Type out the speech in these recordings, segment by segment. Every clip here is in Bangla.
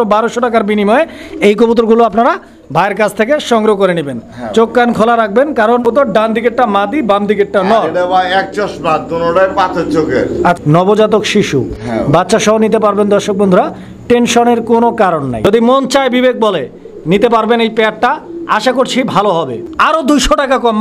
1200 টাকার বিনিময়ে এই কবুতরগুলো আপনারা ভাইয়ের কাছ থেকে সংগ্রহ করে নেবেন। চোখ কান খোলা রাখবেন, কারণ কবুতর ডান দিকেরটা মাদি, বাম দিকেরটা নর। এটা ভাই এক চশমা, দুটোটাই পাথর চোখের। আর নবজাতক শিশু বাচ্চা সহ নিতে পারবেন দর্শক বন্ধুরা, টেনশনের কোনো কারণ নাই। যদি মন চায়, বিবেক বলে, নিতে পারবেন এই পেয়ারটা। আশা করছি ভালো হবে। আরো 200 টাকা কম,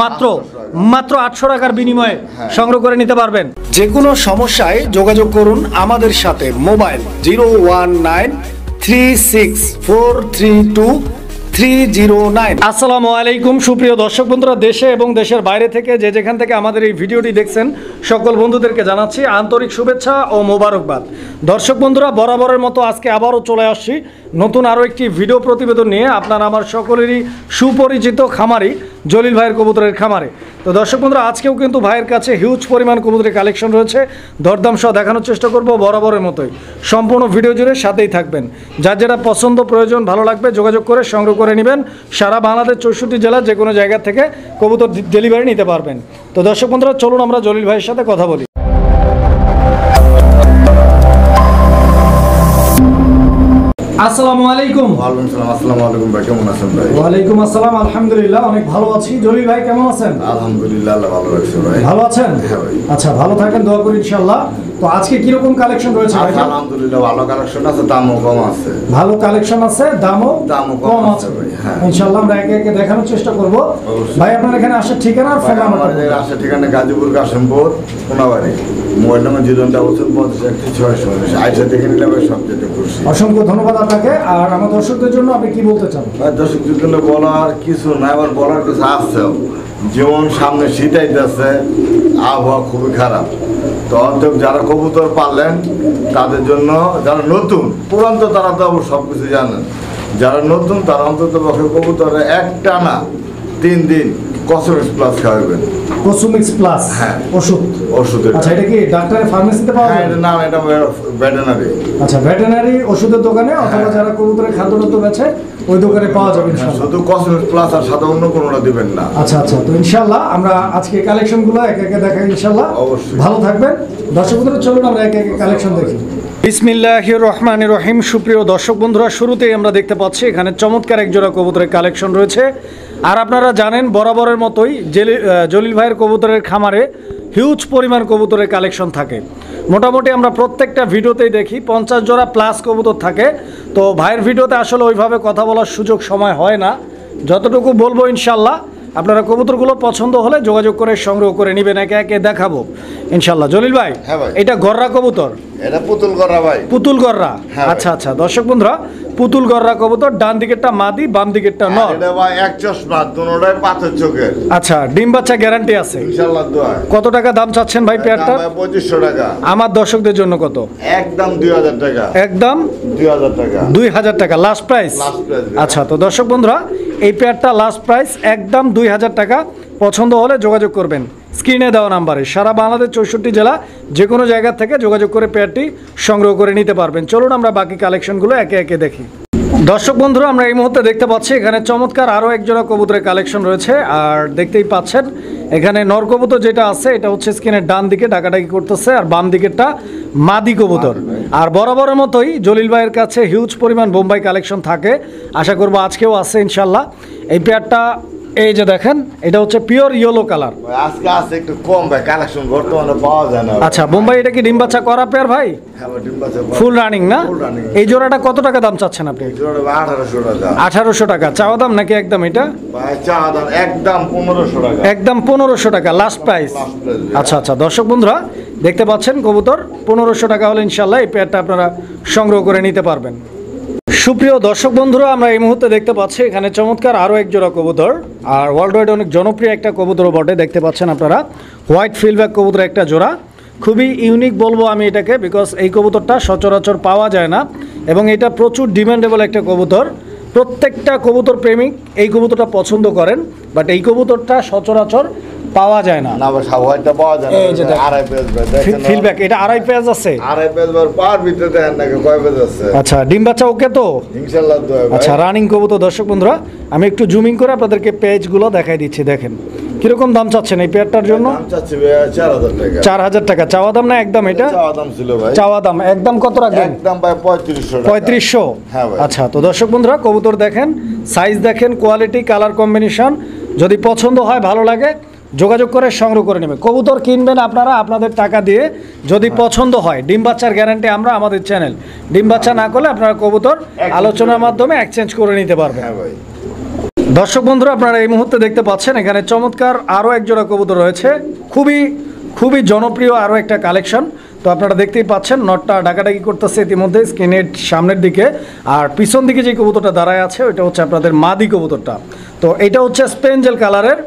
মাত্র 800 টাকার বিনিময়ে সংগ্রহ করে নিতে পারবেন। যে কোনো সমস্যায় যোগাযোগ করুন আমাদের সাথে। মোবাইল 01936432309। আসসালামু আলাইকুম সুপ্রিয় দর্শক বন্ধুরা, দেশে এবং দেশের বাইরে থেকে যে যেখান থেকে আমাদের এই ভিডিওটি দেখছেন সকল বন্ধুদেরকে জানাচ্ছি আন্তরিক শুভেচ্ছা ও মোবারকবাদ। দর্শক বন্ধুরা, বরাবরের মতো আজকে আবারও চলে আসছি নতুন আরও একটি ভিডিও প্রতিবেদন নিয়ে আপনার আমার সকলেরই সুপরিচিত খামারি জলিল ভাইয়ের কবুতরের খামারে। তো দর্শক বন্ধুরা, আজকেও কিন্তু ভাইয়ের কাছে হিউজ পরিমাণ কবুতরের কালেকশন রয়েছে। দরদাম সহ দেখানোর চেষ্টা করব বরাবরের মতোই। সম্পূর্ণ ভিডিও জুড়ে সাথেই থাকবেন। যার যেটা পছন্দ প্রয়োজন ভালো লাগবে যোগাযোগ করে সংগ্রহ করে নেবেন। সারা বাংলাদেশ 64 জেলার যে কোনো জায়গা থেকে কবুতর ডেলিভারি নিতে পারবেন। তো দর্শক বন্ধুরা, চলুন আমরা জলিল ভাইয়ের সাথে কথা বলি। আসসালামু আলাইকুম। ওয়ালাইকুম আসসালাম। আসসালামু আলাইকুম ভাই, কেমন আছেন ভাই? ওয়ালাইকুম আসসালাম, আলহামদুলিল্লাহ অনেক ভালো আছি। জলিল ভাই কেমন আছেন? আলহামদুলিল্লাহ, আল্লাহ ভালো রাখছে ভাই। ভালো আছেন? হ্যাঁ ভাই। আচ্ছা, ভালো থাকেন, দোয়া করি ইনশাআল্লাহ। তো আজকে কি রকম কালেকশন রয়েছে ভাই? আলহামদুলিল্লাহ ভালো কালেকশন আছে, দামও কম আছে। ভালো কালেকশন আছে, দামও কম আছে ভাই। হ্যাঁ ইনশাআল্লাহ আমরা একে একে দেখানোর চেষ্টা করব। ভাই আপনার এখানে আসার ঠিকানা আর ফোন নাম্বার? আমাদের আসার ঠিকানা গাজীপুর কাশিমপুর কোনাবাড়ি। মোবাইল নাম্বার 04556 আইসা দেখে নিলে ভাই সবচেয়ে খুশি। অসংখ্য ধন্যবাদ আপনাকে। আর আমার দর্শকদের জন্য আপনি কি বলতে চান? ভাই দর্শকদের জন্য বলার কিছু না, আবার বলার কিছু আছে। যেমন সামনে শীত আইতেছে, আবহাওয়া খুবই খারাপ। তো অন্তত যারা কবুতর পাললেন তাদের জন্য, যারা নতুন, পুরান তো তারা তো সব কিছু জানেন, যারা নতুন তারা অন্তত পক্ষে কবুতরে একটানা 3 দিন কসমিক্স প্লাস খাওয়াবেন। কসমিক্স প্লাস? হ্যাঁ, ওষুধের। আচ্ছা, এটা কি ডাক্তারের ফার্মেসিতে পাওয়া যায়? না, এটা ভেটেরিনারি। আচ্ছা, ভেটেরিনারি ওষুধের দোকানে অথবা যারা কবুতরের খাদ্যরত বেচে ওই দোকানে পাওয়া যাবে ইনশাআল্লাহ। শুধু কসমিক্স প্লাস আর সাদা অন্য কোনোটা দিবেন না। আচ্ছা আচ্ছা, তো ইনশাআল্লাহ আমরা আজকে কালেকশনগুলো একে একে দেখাই ইনশাআল্লাহ। অবশ্যই ভালো থাকবেন দর্শক বন্ধুরা, চলুন আমরা একে একে কালেকশন দেখি। বিসমিল্লাহির রহমানির রহিম। সুপ্রিয় দর্শক বন্ধুরা, শুরুতেই আমরা দেখতে পাচ্ছি এখানে চমৎকার এক জোড়া কবুতরের কালেকশন রয়েছে। আর আপনারা জানেন বরাবরের মতোই জলিল ভাইয়ের কবুতরের খামারে হিউজ পরিমাণ কবুতরের কালেকশন থাকে। মোটামুটি আমরা প্রত্যেকটা ভিডিওতেই দেখি 50 জোড়া প্লাস কবুতর থাকে। তো ভাইয়ের ভিডিওতে আসলে ওইভাবে কথা বলার সুযোগ সময় হয় না। যতটুকু বলবো ইনশাল্লাহ আপনারা কবুতরগুলো পছন্দ হলে যোগাযোগ করে সংগ্রহ করে নেবেন, একে একে দেখাবো ইনশাল্লাহ। জলিল ভাই, হ্যাঁ ভাই, এটা গররা কবুতর? এটা পুতুল গররা ভাই। পুতুল গররা? আচ্ছা আচ্ছা, দর্শক বন্ধুরা, পুতুল গররা কবুতর, ডান দিকেরটা মাদি, বাম দিকেরটা নর। এটা ভাই এক চশমা, দুটোটাই পাথর চোখের। আচ্ছা, ডিম বাচ্চা গ্যারান্টি আছে ইনশাআল্লাহ দোয়া। কত টাকা দাম চাচ্ছেন ভাই পেয়ারটা? 2500 টাকা। আমার দর্শকদের জন্য কত? একদম 2000 টাকা। একদম 2000 টাকা। 2000 টাকা লাস্ট প্রাইস? আচ্ছা, তো দর্শক বন্ধুরা, এই পেয়ারটা লাস্ট প্রাইস একদম 2000 টাকা। পছন্দ হলে যোগাযোগ করবেন স্ক্রিনে দেওয়া নাম্বারে। সারা বাংলাদেশ 64 জেলা যে কোনো জায়গা থেকে যোগাযোগ করে পেয়ারটি সংগ্রহ করে নিতে পারবেন। চলুন আমরা বাকি কালেকশনগুলো একে একে দেখি। দর্শক বন্ধুরা, আমরা এই মুহূর্তে দেখতে পাচ্ছি এখানে চমৎকার আরও এক জোড়া কবুতরের কালেকশন রয়েছে। আর দেখতেই পাচ্ছেন এখানে নর কবুতর যেটা আছে এটা হচ্ছে স্ক্রিনের ডান দিকে ডাকাডাকি করতেছে, আর বাম দিকেরটা মাদি কবুতর। আর বরাবরের মতোই জলিল ভাইয়ের কাছে হিউজ পরিমাণ বোম্বাই কালেকশন থাকে। আশা করবো আজকেও আছে ইনশাল্লাহ। এই পেয়ারটা এই যে দেখেন, এটা হচ্ছে পিওর ইয়েলো কালার। আজকে আছে একটু কম ভাই, কালেকশন বর্তমানে পাওয়া যায় না। আচ্ছা, বোম্বাই এটা কি ডিম বাচ্চা করা পেয়ার ভাই? হ্যাঁ ভাই, ডিম বাচ্চা ফুল রানিং না? এই জোড়াটা কত টাকা দাম চাচ্ছেন আপনি? জোড়া 1800 টাকা। 1800 টাকা চাওয়া দাম নাকি একদম? এটা ভাই চাওয়া দাম একদম 1500 টাকা। একদম 1500 টাকা লাস্ট প্রাইস? আচ্ছা আচ্ছা, দর্শক বন্ধুরা দেখতে পাচ্ছেন কবুতর 1500 টাকা হলে ইনশাল্লাহ এই পেয়ারটা আপনারা সংগ্রহ করে নিতে পারবেন। সুপ্রিয় দর্শক বন্ধুরা, আমরা এই মুহূর্তে দেখতে পাচ্ছি এখানে চমৎকার আরও এক জোড়া কবুতর। আর ওয়ার্ল্ড ওয়াইড অনেক জনপ্রিয় একটা কবুতরও বটে। দেখতে পাচ্ছেন আপনারা হোয়াইট ফিল্ডব্যাক কবুতর একটা জোড়া। খুবই ইউনিক বলবো আমি এটাকে, বিকজ এই কবুতরটা সচরাচর পাওয়া যায় না এবং এটা প্রচুর ডিমান্ডেবল একটা কবুতর। প্রত্যেকটা কবুতর প্রেমিক এই কবুতরটা পছন্দ করেন, বাট এই কবুতরটা সচরাচর পাওয়া যায় না। না ভাই, সবাইটা পাওয়া যায় না। এই যে আড়াই পেজ ভাই, দেখেন ফিল্ডব্যাক, এটা আড়াই পেজ আছে? আড়াই পেজ ভাই, পার ভিতরে দেখেন নাকি কয় পেজ আছে। আচ্ছা, ডিম বাচ্চা ওকে তো ইনশাআল্লাহ দোয়া ভাই। আচ্ছা, রানিং কবুতর। দর্শক বন্ধুরা, আমি একটু জুমিং করে আপনাদেরকে পেজগুলো দেখাই দিচ্ছি। দেখেন কিরকম দাম চাচ্ছেন এই পেয়ারটার জন্য? দাম চাচ্ছি ভাইয়া 4000 টাকা। 4000 টাকা চাওয়া দাম না একদম? এটা চাওয়া দাম ছিল ভাই। চাওয়া দাম একদম কত রাখবেন? একদম ভাই 3500 টাকা। 3500? হ্যাঁ ভাই। আচ্ছা, তো দর্শক বন্ধুরা কবুতর দেখেন, সাইজ দেখেন, কোয়ালিটি, কালার কম্বিনেশন, যদি পছন্দ হয় ভালো লাগে যোগাযোগ করে সংগ্রহ করে নেবেন। কবুতর কিনবেন আপনারা আপনাদের টাকা দিয়ে, যদি পছন্দ হয় ডিম বাচ্চার গ্যারান্টি আমরা, আমাদের চ্যানেল। ডিম বাচ্চা না করলে আপনারা কবুতর আলোচনার মাধ্যমে এক্সচেঞ্জ করে নিতে পারবেন। হ্যাঁ ভাই। দর্শক বন্ধুরা আপনারা এই মুহূর্তে দেখতে পাচ্ছেন এখানে চমৎকার আরও এক জোড়া কবুতর রয়েছে, খুবই খুবই জনপ্রিয় আরও একটা কালেকশন। তো আপনারা দেখতেই পাচ্ছেন নটটা ডাকাডাকি করতেছে ইতিমধ্যে স্ক্রিনের সামনের দিকে, আর পিছন দিকে যে কবুতরটা দাঁড়ায় আছে ওইটা হচ্ছে আপনাদের মাদি কবুতরটা। তো এটা হচ্ছে স্পেঞ্জেল কালারের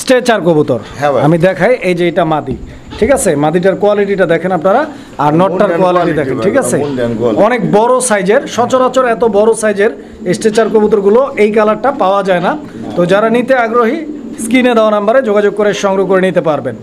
স্ট্রেচার কবুতর। হ্যাঁ ভাই। আমি দেখাই, এই যে এটা মাদি, ঠিক আছে? মাদিটার কোয়ালিটিটা দেখেন আপনারা, আর নটটার কোয়ালিটি দেখেন, ঠিক আছে? অনেক বড় সাইজের, সচরাচর এত বড় সাইজের স্ট্রেচার কবুতরগুলো এই কালারটা পাওয়া যায় না। তো যারা নিতে আগ্রহী স্ক্রিনে দেওয়া নাম্বারে যোগাযোগ করে সংগ্রহ করে নিতে পারবেন।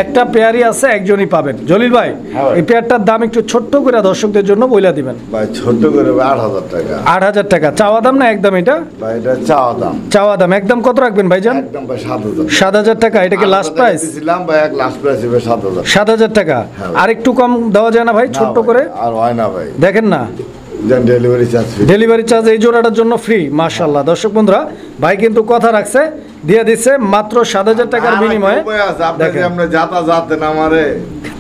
একটা পেয়ারই আছে, একজনই পাবেন। জলিল ভাই, এই পেয়ারটার দাম একটু ছোট্ট করে দর্শকদের জন্য বইলা দিবেন। ভাই ছোট করে 8000 টাকা। 8000 টাকা চাওয়া দাম না একদম? এটা ভাই এটা চাওয়া দাম। চাওয়া দাম একদম কত রাখবেন ভাইজান? একদম ভাই 7000। 7000 টাকা? এটা কি লাস্ট প্রাইস? দিছিলাম ভাই, এক লাস্ট প্রাইস হবে 7000। 7000 টাকা? হ্যাঁ। আর একটু কম দেওয়া যায় না ভাই, ছোট্ট করে? আর হয় না ভাই, দেখেন না, delivery charge free. Delivery charge এই জোড়াটার জন্য ফ্রি। মাশাআল্লাহ, দর্শক বন্ধুরা ভাই কিন্তু কথা রাখছে, দিয়ে দিচ্ছে মাত্র 7000 টাকার বিনিময়ে। দেখেন আমরা যাতা যাতেন আমারে,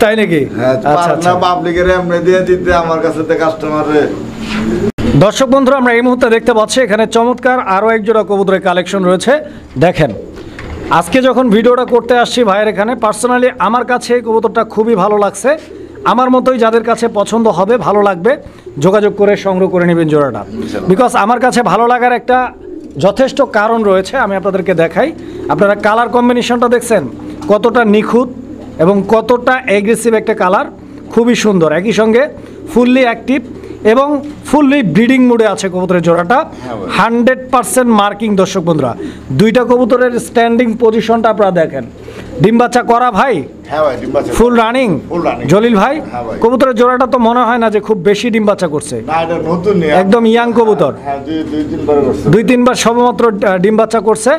তাই নাকি? হ্যাঁ আচ্ছা না পাবলিকের এমনি দিয়ে দিতে আমার কাছে তো কাস্টমারে। দর্শক বন্ধুরা আমরা এই মুহূর্তে দেখতে পাচ্ছি এখানে চমৎকার আরও এক জোড়া কবুতরের কালেকশন রয়েছে। দেখেন, আজকে যখন ভিডিওটা করতে আসছি ভাইয়ের এখানে, পার্সোনালি আমার কাছে এই কবুতরটা খুবই ভালো লাগছে। আমার মতোই যাদের কাছে পছন্দ হবে, ভালো লাগবে, যোগাযোগ করে সংগ্রহ করে নেবেন জোড়াটা। বিকজ আমার কাছে ভালো লাগার একটা যথেষ্ট কারণ রয়েছে, আমি আপনাদেরকে দেখাই। আপনারা কালার কম্বিনেশনটা দেখছেন কতটা নিখুঁত এবং কতটা অ্যাগ্রেসিভ একটা কালার, খুবই সুন্দর। একই সঙ্গে ফুললি অ্যাক্টিভ এবং ফুললি ব্রিডিং মুডে আছে কবুতরের জোড়াটা। 100% মার্কিং। দর্শক বন্ধুরা দুইটা কবুতরের স্ট্যান্ডিং পজিশনটা আপনারা দেখেন, ডিম বাচ্চা করা ভাই, হ্যাঁ ভাই ডিম বাচ্চা ফুল রানিং। জলিল ভাই, কবুতরের জোড়াটা তো মনে হয় না যে খুব বেশি ডিম বাচ্চা করছে, না এটা নতুন একদম ইয়াং কবুতর। হ্যাঁ দুই তিনবার করছে, 2-3 বার সবেমাত্র ডিম বাচ্চা করছে।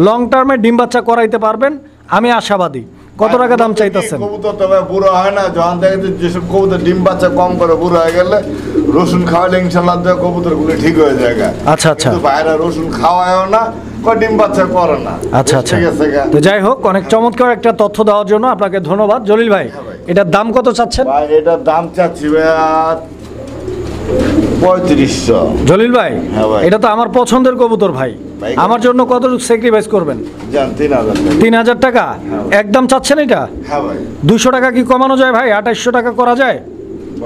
লং টার্মে ডিম বাচ্চা করাইতে পারবেন, আমি আশাবাদী। কত টাকা দাম চাইতেছেন? কবুতর তো ভাই বুড়ো হয় না, যখন দেখে যে যেসব কবুতর ডিম বাচ্চা কম করে বুড়ো হয়ে গেলে রসুন খাওয়ালে ইনশাল্লাহ কবুতর গুলো ঠিক হয়ে যায়। আচ্ছা আচ্ছা, বাইরে রসুন খাওয়ায়ও না, ডিম বাচ্চা করে না। আচ্ছা আচ্ছা, ঠিক আছে। তো যাই হোক, অনেক চমৎকার একটা তথ্য দেওয়ার জন্য আপনাকে ধন্যবাদ জলিল ভাই। এটার দাম কত চাচ্ছেন? ভাই এটার দাম চাচ্ছি ভাইয়া 3500। জলিল ভাই, হ্যাঁ ভাই। এটা তো আমার পছন্দের কবুতর ভাই, আমার জন্য কত স্যাক্রিফাইস করবেন? জান 3000 টাকা। 3000 টাকা একদম চাচ্ছেন এটা? হ্যাঁ ভাই। 200 টাকা কি কমানো যায় ভাই? 2800 টাকা করা যায়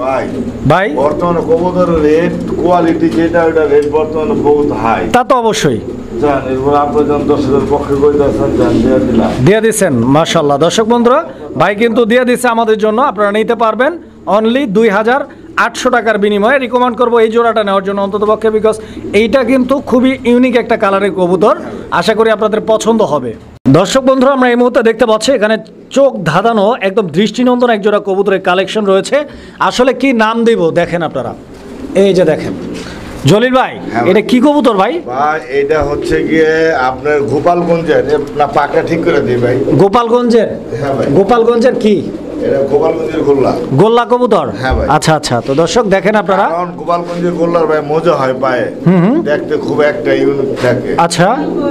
ভাই? ভাই বর্তমানে কবুতরের রেট কোয়ালিটি যেটা ওটা রেট বর্তমানে বহুত হাই। তা তো অবশ্যই। জান এরপর আপনি যখন 10,000 পক্ষে কইতাছেন জান দিয়ে দিলাম। দিয়ে দিচ্ছেন, মাশাআল্লাহ। দর্শক বন্ধুরা ভাই কিন্তু দিয়ে দিচ্ছে আমাদের জন্য, আপনারা নিতে পারবেন অনলি 2800 টাকার বিনিময়ে। রিকমেন্ড করবো এই জোড়াটা নেওয়ার জন্য অন্তত পক্ষে, বিকজ এইটা কিন্তু খুবই ইউনিক একটা কালারের কবুতর, আশা করি আপনাদের পছন্দ হবে। দর্শক বন্ধুরা আমরা এই মুহূর্তে দেখতে পাচ্ছি এখানে চোখ ধাঁধানো একদম দৃষ্টিনন্দন এক জোড়া কবুতরের কালেকশন রয়েছে। আসলে কি নাম দিব দেখেন আপনারা, এই যে দেখেন। জলিল ভাই, এটা কি কবুতর ভাই? ভাই এটা হচ্ছে গিয়ে আপনার গোপালগঞ্জের, না পাকা ঠিক করে দিই ভাই। গোপালগঞ্জের? হ্যাঁ ভাই। গোপালগঞ্জের কি? এটা গোপালগঞ্জের গোল্লা। গোল্লা কবুতর? হ্যাঁ ভাই। আচ্ছা আচ্ছা, তো দর্শক দেখেন আপনারা, কারণ গোপালগঞ্জের গোল্লার ভাই মজা হয় পায়ে, দেখতে খুব একটা ইউনিক থাকে। আচ্ছা,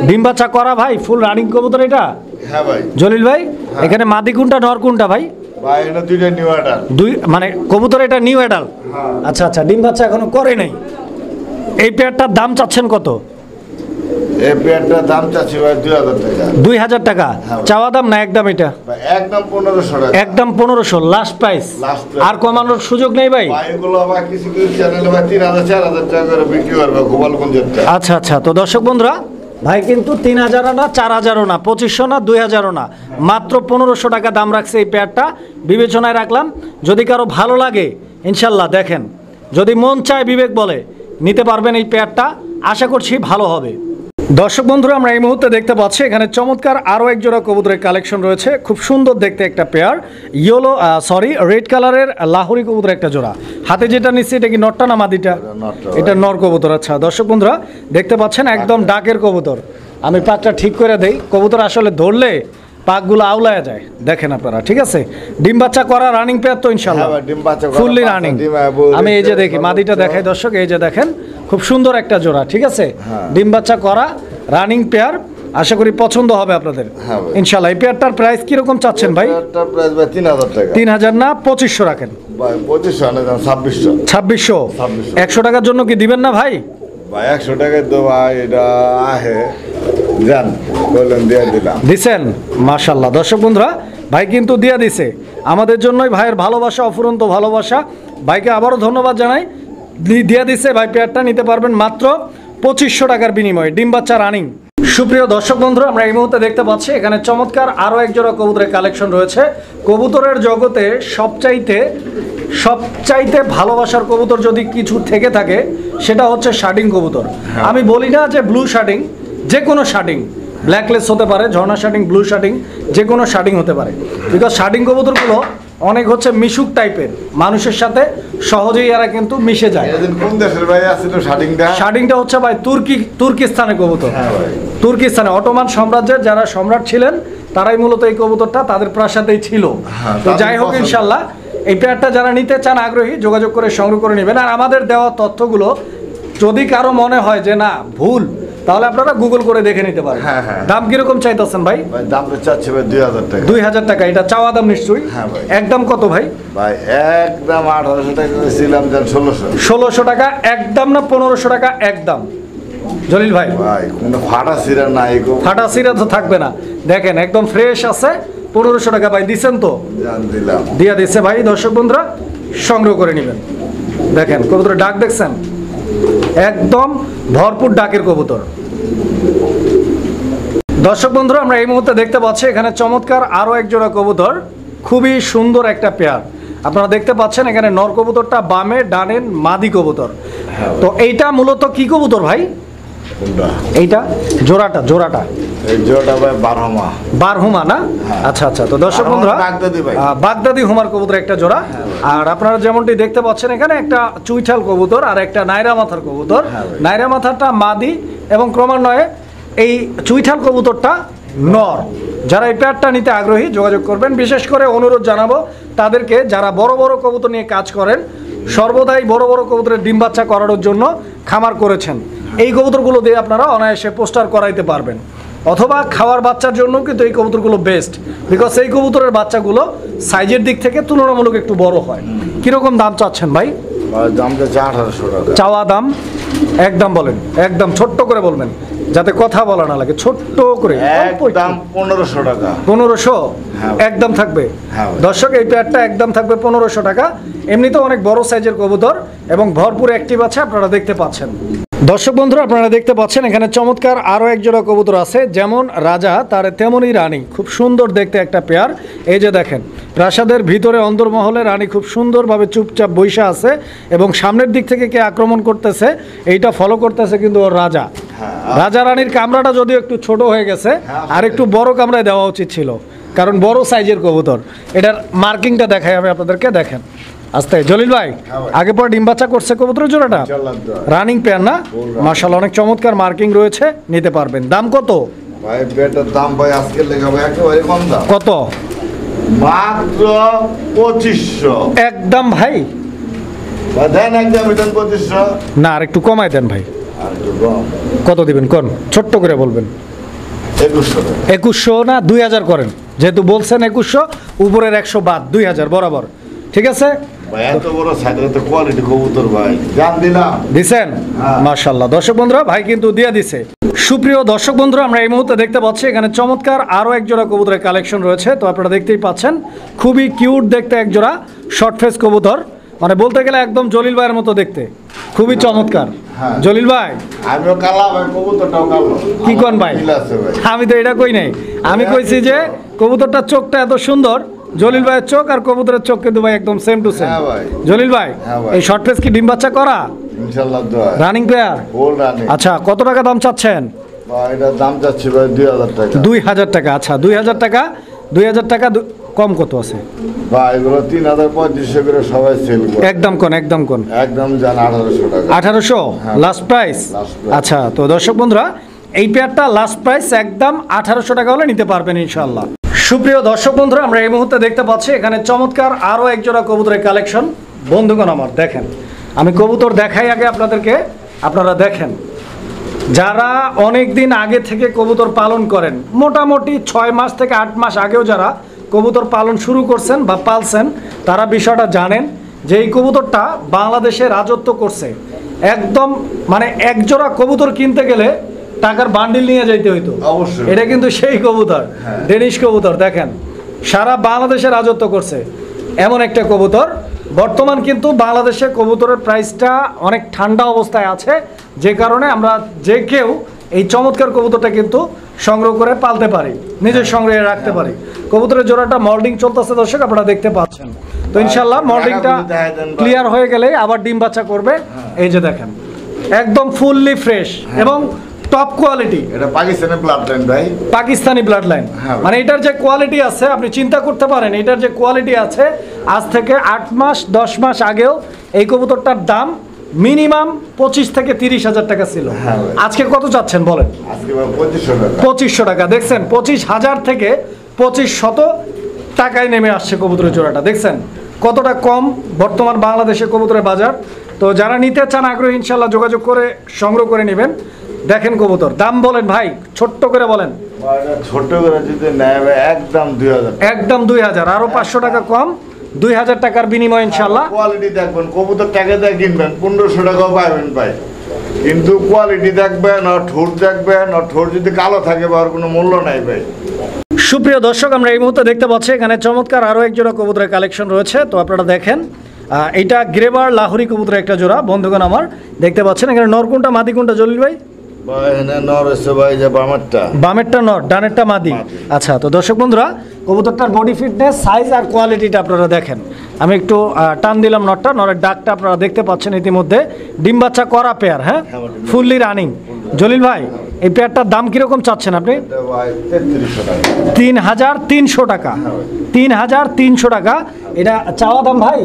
ডিম বাচ্চা করা ভাই, ফুল রানিং কবুতর এটা? হ্যাঁ ভাই। জলিল ভাই, এখানে মাদি কোনটা নর কোনটা ভাই? ভাই এটা দুইটা নিউ অ্যাডাল্ট। দুই মানে কবুতর এটা নিউ অ্যাডাল্ট? আচ্ছা আচ্ছা, ডিম বাচ্চা এখনো করে নাই। এই পেয়ারটার দাম চাচ্ছেন কত? এই পেয়ারটার দাম চাচ্ছি ভাই 2000 টাকা। 2000 টাকা চাওয়া দাম না একদম? এটা ভাই একদম 1500 টাকা। একদম 1500 লাস্ট প্রাইস? আর কমানোর সুযোগ নেই ভাই? ভাই এগুলো আবার কিছু কিছু চ্যানেলে ভাই 3000-4000 টাকা করে বিক্রি করবে গোপালগঞ্জেরটা। আচ্ছা আচ্ছা, তো দর্শক বন্ধুরা ভাই কিন্তু 3000 না, 4000 না, 2500 না, 2000 না, মাত্র 1500 টাকা দাম রাখছে এই পেয়ারটা। বিবেচনায় রাখলাম, যদি কারো ভালো লাগে ইনশাল্লাহ দেখেন, যদি মন চায় বিবেক বলে নিতে পারবেন এই পেয়ারটা, আশা করছি ভালো হবে। দর্শক বন্ধুরা আমরা এই মুহূর্তে দেখতে পাচ্ছি এখানে চমৎকার আরও এক জোড়া কবুতরের কালেকশন রয়েছে, খুব সুন্দর দেখতে একটা পেয়ার, রেড কালারের লাহোরি কবুতর একটা জোড়া। হাতে যেটা নিচ্ছে এটা কি নটটা না মাদিটা? এটা নর কবুতর। আচ্ছা দর্শক বন্ধুরা দেখতে পাচ্ছেন একদম ডাকের কবুতর। আমি পাকটা ঠিক করে দেই, কবুতর আসলে ধরলে পাকগুলো আউলায়া যায়, দেখেন আপনারা, ঠিক আছে। ডিম বাচ্চা করা রানিং পেয়ার তো ইনশাআল্লাহ, হ্যাঁ ভাই, ডিম বাচ্চা করা, ফুললি বাচ্চা রানিং। ডিম এবং আমি এই যে রেখে দেখি মাদিটা সর্বোচ্চ- দেখাই দর্শক, এই যে দেখেন খুব সুন্দর একটা জোড়া, ঠিক আছে। হ্যাঁ। ডিম বাচ্চা করা রানিং পেয়ার, আশা করি পছন্দ হবে আপনাদের হ্যাঁ ভাই। ইনশাআল্লাহ। এই পেয়ারটার প্রাইস কিরকম চাচ্ছেন ভাই? একটা প্রাইস ভাই 3000 টাকা 3000 না 2500 রাখেন? ভাই 2500 না 2600 2600। 2600 100 টাকার জন্য কি দিবেন না ভাই? ভাই 100 টাকায় তো ভাই এটা আহে জান বললেন দিয়ে দিলাম। দিছেন, মাশাল্লাহ। দর্শক বন্ধুরা, ভাই কিন্তু দিয়ে দিছে আমাদের জন্যই, ভাইয়ের ভালোবাসা, অফুরন্ত ভালোবাসা। ভাইকে আবারও ধন্যবাদ জানাই, দিয়ে দিছে ভাই। পেয়ারটা নিতে পারবেন মাত্র 2500 টাকার বিনিময়ে, ডিম বাচ্চা রানিং। সুপ্রিয় দর্শক বন্ধুরা, আমরা এই মুহূর্তে দেখতে পাচ্ছি এখানে চমৎকার আরও এক জোড়া কবুতরের কালেকশন রয়েছে। কবুতরের জগতে সবচাইতে ভালোবাসার কবুতর যদি কিছু থেকে থাকে সেটা হচ্ছে শার্ডিং কবুতর। আমি বলি না যে ব্লু শার্ডিং, যে কোনো শার্ডিং, ব্ল্যাকলেস হতে পারে, ঝর্ণা শার্ডিং, ব্লু শার্ডিং, যে কোনো শার্ডিং হতে পারে। বিকজ শার্ডিং কবুতরগুলো অনেক হচ্ছে মিশুক টাইপের, মানুষের সাথে সহজেই এরা কিন্তু মিশে যায়। এদিন কোন দেশের ভাই আছে তো শার্টিংটা? শার্ডিংটা হচ্ছে ভাই তুর্কিস্তানের কবুতর। হ্যাঁ ভাই। তুর্কিস্তানে অটোমান সাম্রাজ্যের যারা সম্রাট ছিলেন তারাই মূলত এই কবুতরটা তাদের প্রাসাদেই ছিল। হ্যাঁ, তো তাদের যাই হোক, পছন্দ। ইনশাল্লাহ এই পেয়ারটা যারা নিতে চান আগ্রহী, যোগাযোগ করে সংগ্রহ করে নেবেন। আর আমাদের দেওয়া তথ্যগুলো যদি কারো মনে হয় যে না ভুল, তাহলে আপনারা গুগল করে দেখে নিতে পারেন। হ্যাঁ, হ্যাঁ। দাম কিরকম চাইতেছেন ভাই? ভাই দামটা চাচ্ছে ভাই 2000 টাকা 2000 টাকা, এটা চাওয়া দাম নিশ্চয়ই। হ্যাঁ ভাই। একদম কত ভাই? ভাই একদম 1800 টাকা ছিলাম যান 1600 1600 টাকা একদম না 1500 টাকা একদম? জলিল ভাই, ভাই কোনো ফাটা সিরা নাই গো ফাটা সিরা তো থাকবে না, দেখেন একদম ফ্রেশ আছে। 1500 টাকা ভাই দিচ্ছেন তো? জান দিলাম। দিয়া দিচ্ছে ভাই। দর্শক বন্ধুরা, সংগ্রহ করে নেবেন। দেখেন কবুতরের ডাক দেখছেন, একদম ভরপুর ডাকের কবুতর। দর্শক বন্ধুরা, আমরা এই মুহূর্তে দেখতে পাচ্ছি এখানে চমৎকার আরও এক জোড়া কবুতর, খুবই সুন্দর একটা পেয়ার। আপনারা দেখতে পাচ্ছেন এখানে নর কবুতরটা বামে, ডানে মাদি কবুতর। তো এইটা মূলত কি কবুতর ভাই? কোনটা? এইটা জোড়াটা এই জোড়াটা ভাই 12 মাহ বারহুমা না? আচ্ছা আচ্ছা। তো দর্শক বারহুমা বন্ধুরা, বাগদাদি ভাই। বাগদাদি হুমার কবুতর একটা জোড়া। আর আপনারা যেমনটি দেখতে পাচ্ছেন এখানে একটা চুইঠাল কবুতর আর একটা নাইরা মাথার কবুতর। নাইরা মাথাটা মাদি এবং ক্রমান্বয়ে এই চুইঠাল কবুতরটা নর। যারা এই পেয়ারটা নিতে আগ্রহী যোগাযোগ করবেন। বিশেষ করে অনুরোধ জানাবো তাদেরকে যারা বড় বড় কবুতর নিয়ে কাজ করেন, সর্বদাই বড় বড় কবুতরের ডিম বাচ্চা করানোর জন্য খামার করেছেন, এই কবুতরগুলো দিয়ে আপনারা অনায়াসে পোস্টার করাইতে পারবেন। অথবা খাওয়ার বাচ্চার জন্য কিন্তু এই কবুতরগুলো বেস্ট, বিকজ এই কবুতরের বাচ্চাগুলো সাইজের দিক থেকে তুলনামূলক একটু বড় হয়। কিরকম দাম চাচ্ছেন ভাই? ভাই দামটা 1800 টাকা চাওয়া দাম একদম বলেন, একদম ছোট্ট করে বলবেন যাতে কথা বলা না লাগে, ছোট্ট করে অল্প একটু। একদম 1500 টাকা 1500 হ্যাঁ। একদম থাকবে। হ্যাঁ। দর্শক, এই পেয়ারটা একদম থাকবে 1500 টাকা। এমনিতে অনেক বড় সাইজের কবুতর এবং ভরপুর অ্যাক্টিভ আছে, আপনারা দেখতে পাচ্ছেন। দর্শক বন্ধুরা, আপনারা দেখতে পাচ্ছেন এখানে চমৎকার আরও এক জোড়া কবুতর আছে। যেমন রাজা তার তেমনই রানী, খুব সুন্দর দেখতে একটা পেয়ার। এই যে দেখেন প্রাসাদের ভিতরে অন্দরমহলে রানী খুব সুন্দরভাবে চুপচাপ বৈশা আছে এবং সামনের দিক থেকে কে আক্রমণ করতেছে এইটা ফলো করতেছে কিন্তু ওর রাজা। রাজা রানীর কামরাটা যদিও একটু ছোট হয়ে গেছে, আর একটু বড় কামরায় দেওয়া উচিত ছিল, কারণ বড় সাইজের কবুতর। এটার মার্কিংটা দেখাই আমি আপনাদেরকে, দেখেন আস্তে। জলিল ভাই, আগে পরে ডিম বাচ্চা করছে কবুতরের জোড়াটা? রানিং পেয়ার না? মাশাআল্লাহ, অনেক চমৎকার মার্কিং রয়েছে, নিতে পারবেন। দাম কত ভাই? বেটার দাম ভাই আজকে লেখা ভাই একেবারে কম দাম, কত? মাত্র 2500 একদম ভাই? ভাই দেন একদম রিটার্ন 2500 না, আর একটু কমাই দেন ভাই। আর একটু কম কত দিবেন কোন? ছোট্ট করে বলবেন। 2100 টাকা 2100 না 2000 করেন, যেহেতু বলছেন 2100, উপরের 100 বাদ, 2000 বরাবর, ঠিক আছে? ভাই এত বড় সাইজের তো কোয়ালিটি কবুতর ভাই, জান দিলাম। দিছেন? হ্যাঁ। মাশাআল্লাহ। দর্শক বন্ধুরা, ভাই কিন্তু দিয়ে দিছে। সুপ্রিয় দর্শক বন্ধুরা, আমরা এই মুহূর্তে দেখতে পাচ্ছি এখানে চমৎকার আরও এক জোড়া কবুতরের কালেকশন রয়েছে। তো আপনারা দেখতেই পাচ্ছেন খুবই কিউট দেখতে এক জোড়া শর্ট ফেস কবুতর, মানে বলতে গেলে একদম জলিল ভাইয়ের মতো দেখতে, খুবই চমৎকার। হ্যাঁ। জলিল ভাই, আমিও কালা ভাই, কবুতরটাও কালো। কি কোন ভাই? মিল আছে ভাই। আমি তো এটা কই নাই, আমি কইছি যে কবুতরটার চোখটা এত সুন্দর, জলিল ভাইয়ের চোখ আর কবুতরের চোখ কিন্তু ভাই একদম সেম টু সেম। হ্যাঁ ভাই। জলিল ভাই, হ্যাঁ ভাই। এই শর্ট ফেস কি ডিম বাচ্চা করা ইনশাআল্লাহ দোয়া। Running pair? ফুল রানি। আচ্ছা, কত টাকা দাম চাচ্ছেন? ভাই এটার দাম যাচ্ছে ভাই 2000 টাকা 2000 টাকা। আচ্ছা, 2000 টাকা। 2000 টাকা কম কত আছে? ভাই এগুলো 3500 করে সবাই সেল করে। একদম কোন, একদম কোন? একদম জান 1800 টাকা 1800 লাস্ট প্রাইস? Last price। আচ্ছা, তো দর্শক বন্ধুরা, এই পেয়ারটা লাস্ট প্রাইস একদম 1800 টাকা হলে নিতে পারবেন ইনশাআল্লাহ। সুপ্রিয় দর্শক বন্ধুরা, আমরা এই মুহূর্তে দেখতে পাচ্ছি এখানে চমৎকার আরও এক জোড়া কবুতরের কালেকশন। বন্ধুগণ আমার দেখেন, আমি কবুতর দেখাই আগে আপনাদেরকে, আপনারা দেখেন। যারা অনেক দিন আগে থেকে কবুতর পালন করেন, মোটামুটি 6 মাস থেকে 8 মাস আগেও যারা কবুতর পালন শুরু করছেন বা পালছেন, তারা বিষয়টা জানেন যে এই কবুতরটা বাংলাদেশে রাজত্ব করছে। একদম মানে এক জোড়া কবুতর কিনতে গেলে টাকার বান্ডিল নিয়ে যাইতে হইতো। অবশ্যই। এটা কিন্তু সেই কবুতর, ডেনিশ কবুতর। দেখেন সারা বাংলাদেশে রাজত্ব করছে এমন একটা কবুতর। বর্তমান কিন্তু বাংলাদেশে কবুতরের প্রাইসটা অনেক ঠান্ডা অবস্থায় আছে, যে কারণে আমরা যে কেউ এই চমৎকার কবুতরটা কিন্তু সংগ্রহ করে পালতে পারি, নিজের সংগ্রহে রাখতে পারি। কবুতরের জোড়াটা মল্ডিং চলতেছে দর্শক, আপনারা দেখতে পাচ্ছেন। তো ইনশাল্লাহ মল্ডিংটা ক্লিয়ার হয়ে গেলে আবার ডিম বাচ্চা করবে। এই যে দেখেন একদম ফুললি ফ্রেশ এবং টপ কোয়ালিটি। এটা পাকিস্তানের ব্লাড লাইন ভাই, পাকিস্তানি ব্লাড লাইন। মানে এটার যে কোয়ালিটি আছে আপনি চিন্তা করতে পারেন, এটার যে কোয়ালিটি আছে, আজ থেকে 8 মাস 10 মাস আগেও এই কবুতরটার দাম মিনিমাম 25 থেকে 30 হাজার টাকা ছিল। আজকে কত চাচ্ছেন বলেন? আজকে 2500 টাকা। 2500 টাকা। দেখছেন 25,000 থেকে 2500 টাকায় নেমে আসছে কবুতরের জোড়াটা। দেখছেন কতটা কম বর্তমান বাংলাদেশে কবুতরের বাজার। তো যারা নিতে চান আগ্রহী, ইনশাল্লাহ যোগাযোগ করে সংগ্রহ করে নেবেন। দেখেন কবুতর, দাম বলেন ভাই, ছোট্ট করে বলেন। ছোট করে যদি নেয় ভাই একদম 2000, একদম 2000, আরো 500 টাকা কম, 2000 টাকার বিনিময় ইনশাল্লাহ। কোয়ালিটি দেখবেন, কবুতর টাকা দিয়ে কিনবেন 1500 টাকাও পাবেন ভাই, কিন্তু কোয়ালিটি দেখবেন আর ঠোঁট দেখবেন, আর ঠোঁট যদি কালো থাকে বা আর কোনো মূল্য নাই ভাই। সুপ্রিয় দর্শক, আমরা এই মুহূর্তে দেখতে পাচ্ছি এখানে চমৎকার আরও এক জোড়া কবুতরের কালেকশন রয়েছে। তো আপনারা দেখেন, এটা গ্রেবার লাহোরি কবুতরের একটা জোড়া। বন্ধুগণ আমার দেখতে পাচ্ছেন এখানে নর কোনটা মাদি কোনটা জলিল ভাই? বামেরটা নর, ডানেরটা মাদি। আচ্ছা, তো দর্শক বন্ধুরা কবুতরটার বডি ফিটনেস, সাইজ আর কোয়ালিটিটা আপনারা দেখেন। আমি একটু টান দিলাম নরটা, নরের ডাকটা আপনারা দেখতে পাচ্ছেন ইতিমধ্যে। ডিম বাচ্চা করা পেয়ার, হ্যাঁ, ফুললি রানিং। জলিল ভাই এই পেয়ারটার দাম কিরকম চাচ্ছেন আপনি? 3300 টাকা। 3300 টাকা এটা চাওয়া দাম ভাই?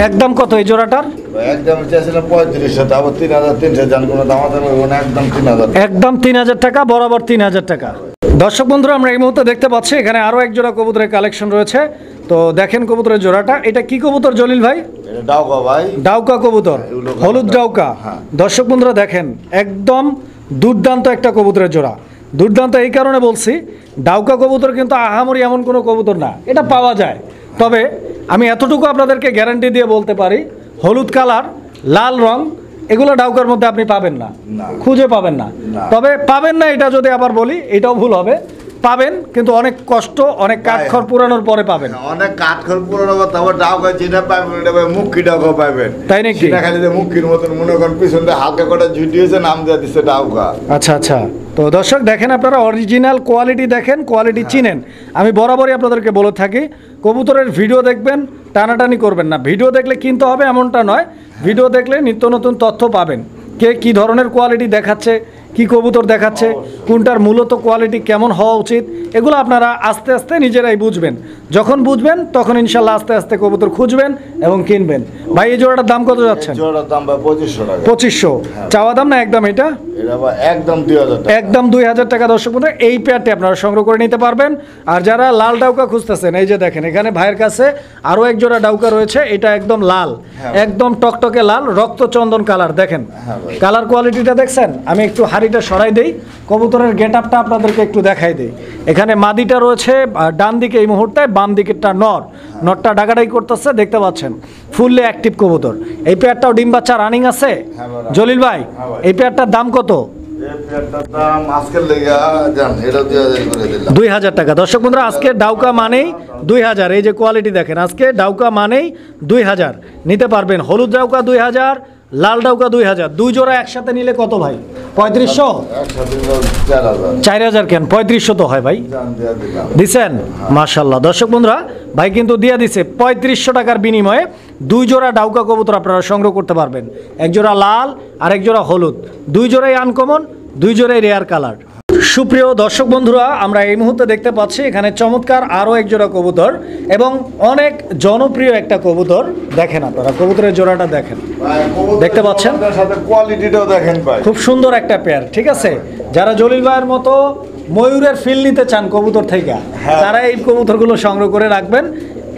একদম কত এই জোড়াটার? একদম চাইছিলাম 3500, আবার 3300 জান, কোনো দামাদামি হবে না, একদম 3000। একদম 3000 টাকা, বরাবর 3000 টাকা। দর্শক বন্ধুরা, আমরা এই মুহূর্তে দেখতে পাচ্ছি এখানে আরো এক জোড়া কবুতরের কালেকশন রয়েছে। তো দেখেন কবুতরের জোড়াটা, এটা কি কবুতর জলিল ভাই? এটা ডাউকা ভাই, ডাউকা কবুতর, হলুদ ডাউকা। দর্শক বন্ধুরা দেখেন একদম দুর্দান্ত একটা কবুতরের জোড়া। দুর্দান্ত এই কারণে বলছি, ডাউকা কবুতর কিন্তু আহামরি এমন কোনো কবুতর না, এটা পাওয়া যায়। তবে আমি এতটুকু আপনাদেরকে গ্যারান্টি দিয়ে বলতে পারি, হলুদ কালার, লাল রং, এগুলো ডাউকার মধ্যে আপনি পাবেন না, খুঁজে পাবেন না। তবে পাবেন না এটা যদি আবার বলি এটাও ভুল হবে, পাবেন কিন্তু অনেক কষ্ট, অনেক কাঠখড় পুরানোর পরে পাবেন। অনেক কাঠখড় পুরানো, তারপর ডাউকা যেটা পাবেন এটা ভাই মুখী ডাউকা পাবেন, তাই নাকি? সেটা খালি মুখির মতন মনে করেন পিছনটা হালকা করে ঝুটিয়েছে, নাম দিয়ে দিচ্ছে ডাউকা। আচ্ছা আচ্ছা, তো দর্শক দেখেন, আপনারা অরিজিনাল কোয়ালিটি দেখেন, কোয়ালিটি চিনেন। আমি বরাবরই আপনাদেরকে বলে থাকি, কবুতরের ভিডিও দেখবেন, টানাটানি করবেন না। ভিডিও দেখলে কিনতে হবে এমনটা নয়, ভিডিও দেখলে নিত্য নতুন তথ্য পাবেন। কে কী ধরনের কোয়ালিটি দেখাচ্ছে, কি কবুতর দেখাচ্ছে, কোনটার মূলত কোয়ালিটি কেমন হওয়া উচিত, এগুলো আপনারা আস্তে আস্তে নিজেরাই বুঝবেন। যখন বুঝবেন তখন ইনশাল্লাহ আস্তে আস্তে কবুতর খুঁজবেন এবং কিনবেন। ভাই এই জোড়াটার দাম কত যাচ্ছেন? জোড়ার দাম ভাই 2500 টাকা। 2500 চাওয়া দাম না একদম? এটা এটা ভাই একদম 2000 টাকা। একদম 2000 টাকা। দর্শক বন্ধু, এই পেয়ারটি আপনারা সংগ্রহ করে নিতে পারবেন। আর যারা লাল ডাউকা খুঁজতেছেন, এই যে দেখেন এখানে ভাইয়ের কাছে আরও এক জোড়া ডাউকা রয়েছে। এটা একদম লাল, একদম টকটকে লাল, রক্তচন্দন কালার। দেখেন কালার কোয়ালিটিটা দেখছেন? আমি একটু হাড়িটা সরাই দেই, কবুতরের গেট আপটা আপনাদেরকে একটু দেখাই দেই। এখানে মাদিটা রয়েছে ডান দিকে এই মুহূর্তে, বাম দিকেরটা নর। নরটা ডাকাডাকি করতেছে, দেখতে পাচ্ছেন ফুললি অ্যাক্টিভ কবুতর। এই পেয়ারটাও ডিম বাচ্চা রানিং আছে। জলিল ভাই এই পেয়ারটার দাম কত? 2000 টাকা। দর্শক বন্ধুরা আজকে ডাউকা মানেই 2000, এই যে কোয়ালিটি দেখেন, আজকে ডাউকা মানেই 2000 নিতে পারবেন। হলুদ ডাউকা 2000, লাল ডাউকা 2000, দুই জোড়া একসাথে নিলে কত ভাই? 3500? 4000 কেন, 3500 তো হয় ভাই। দিছেন? মাশাল্লাহ। দর্শক বন্ধুরা ভাই কিন্তু দিয়ে দিছে 3500 টাকার বিনিময়ে দুই জোড়া ডাউকা কবুতর আপনারা সংগ্রহ করতে পারবেন। এক জোড়া লাল আর এক জোড়া হলুদ, দুই জোড়াই আনকমন, দুই জোড়াই রেয়ার কালার। সুপ্রিয় দর্শক বন্ধুরা, আমরা এই মুহূর্তে দেখতে পাচ্ছি এখানে চমৎকার আরও এক জোড়া কবুতর এবং অনেক জনপ্রিয় একটা কবুতর। দেখেন আপনারা কবুতরের জোড়াটা দেখেন, দেখতে পাচ্ছেন, সাথে কোয়ালিটিটাও দেখেন ভাই, খুব সুন্দর একটা পেয়ার। ঠিক আছে, যারা জলিল ভাইয়ের মতো ময়ূরের ফিল নিতে চান কবুতর থেকে, তারা এই কবুতরগুলো সংগ্রহ করে রাখবেন।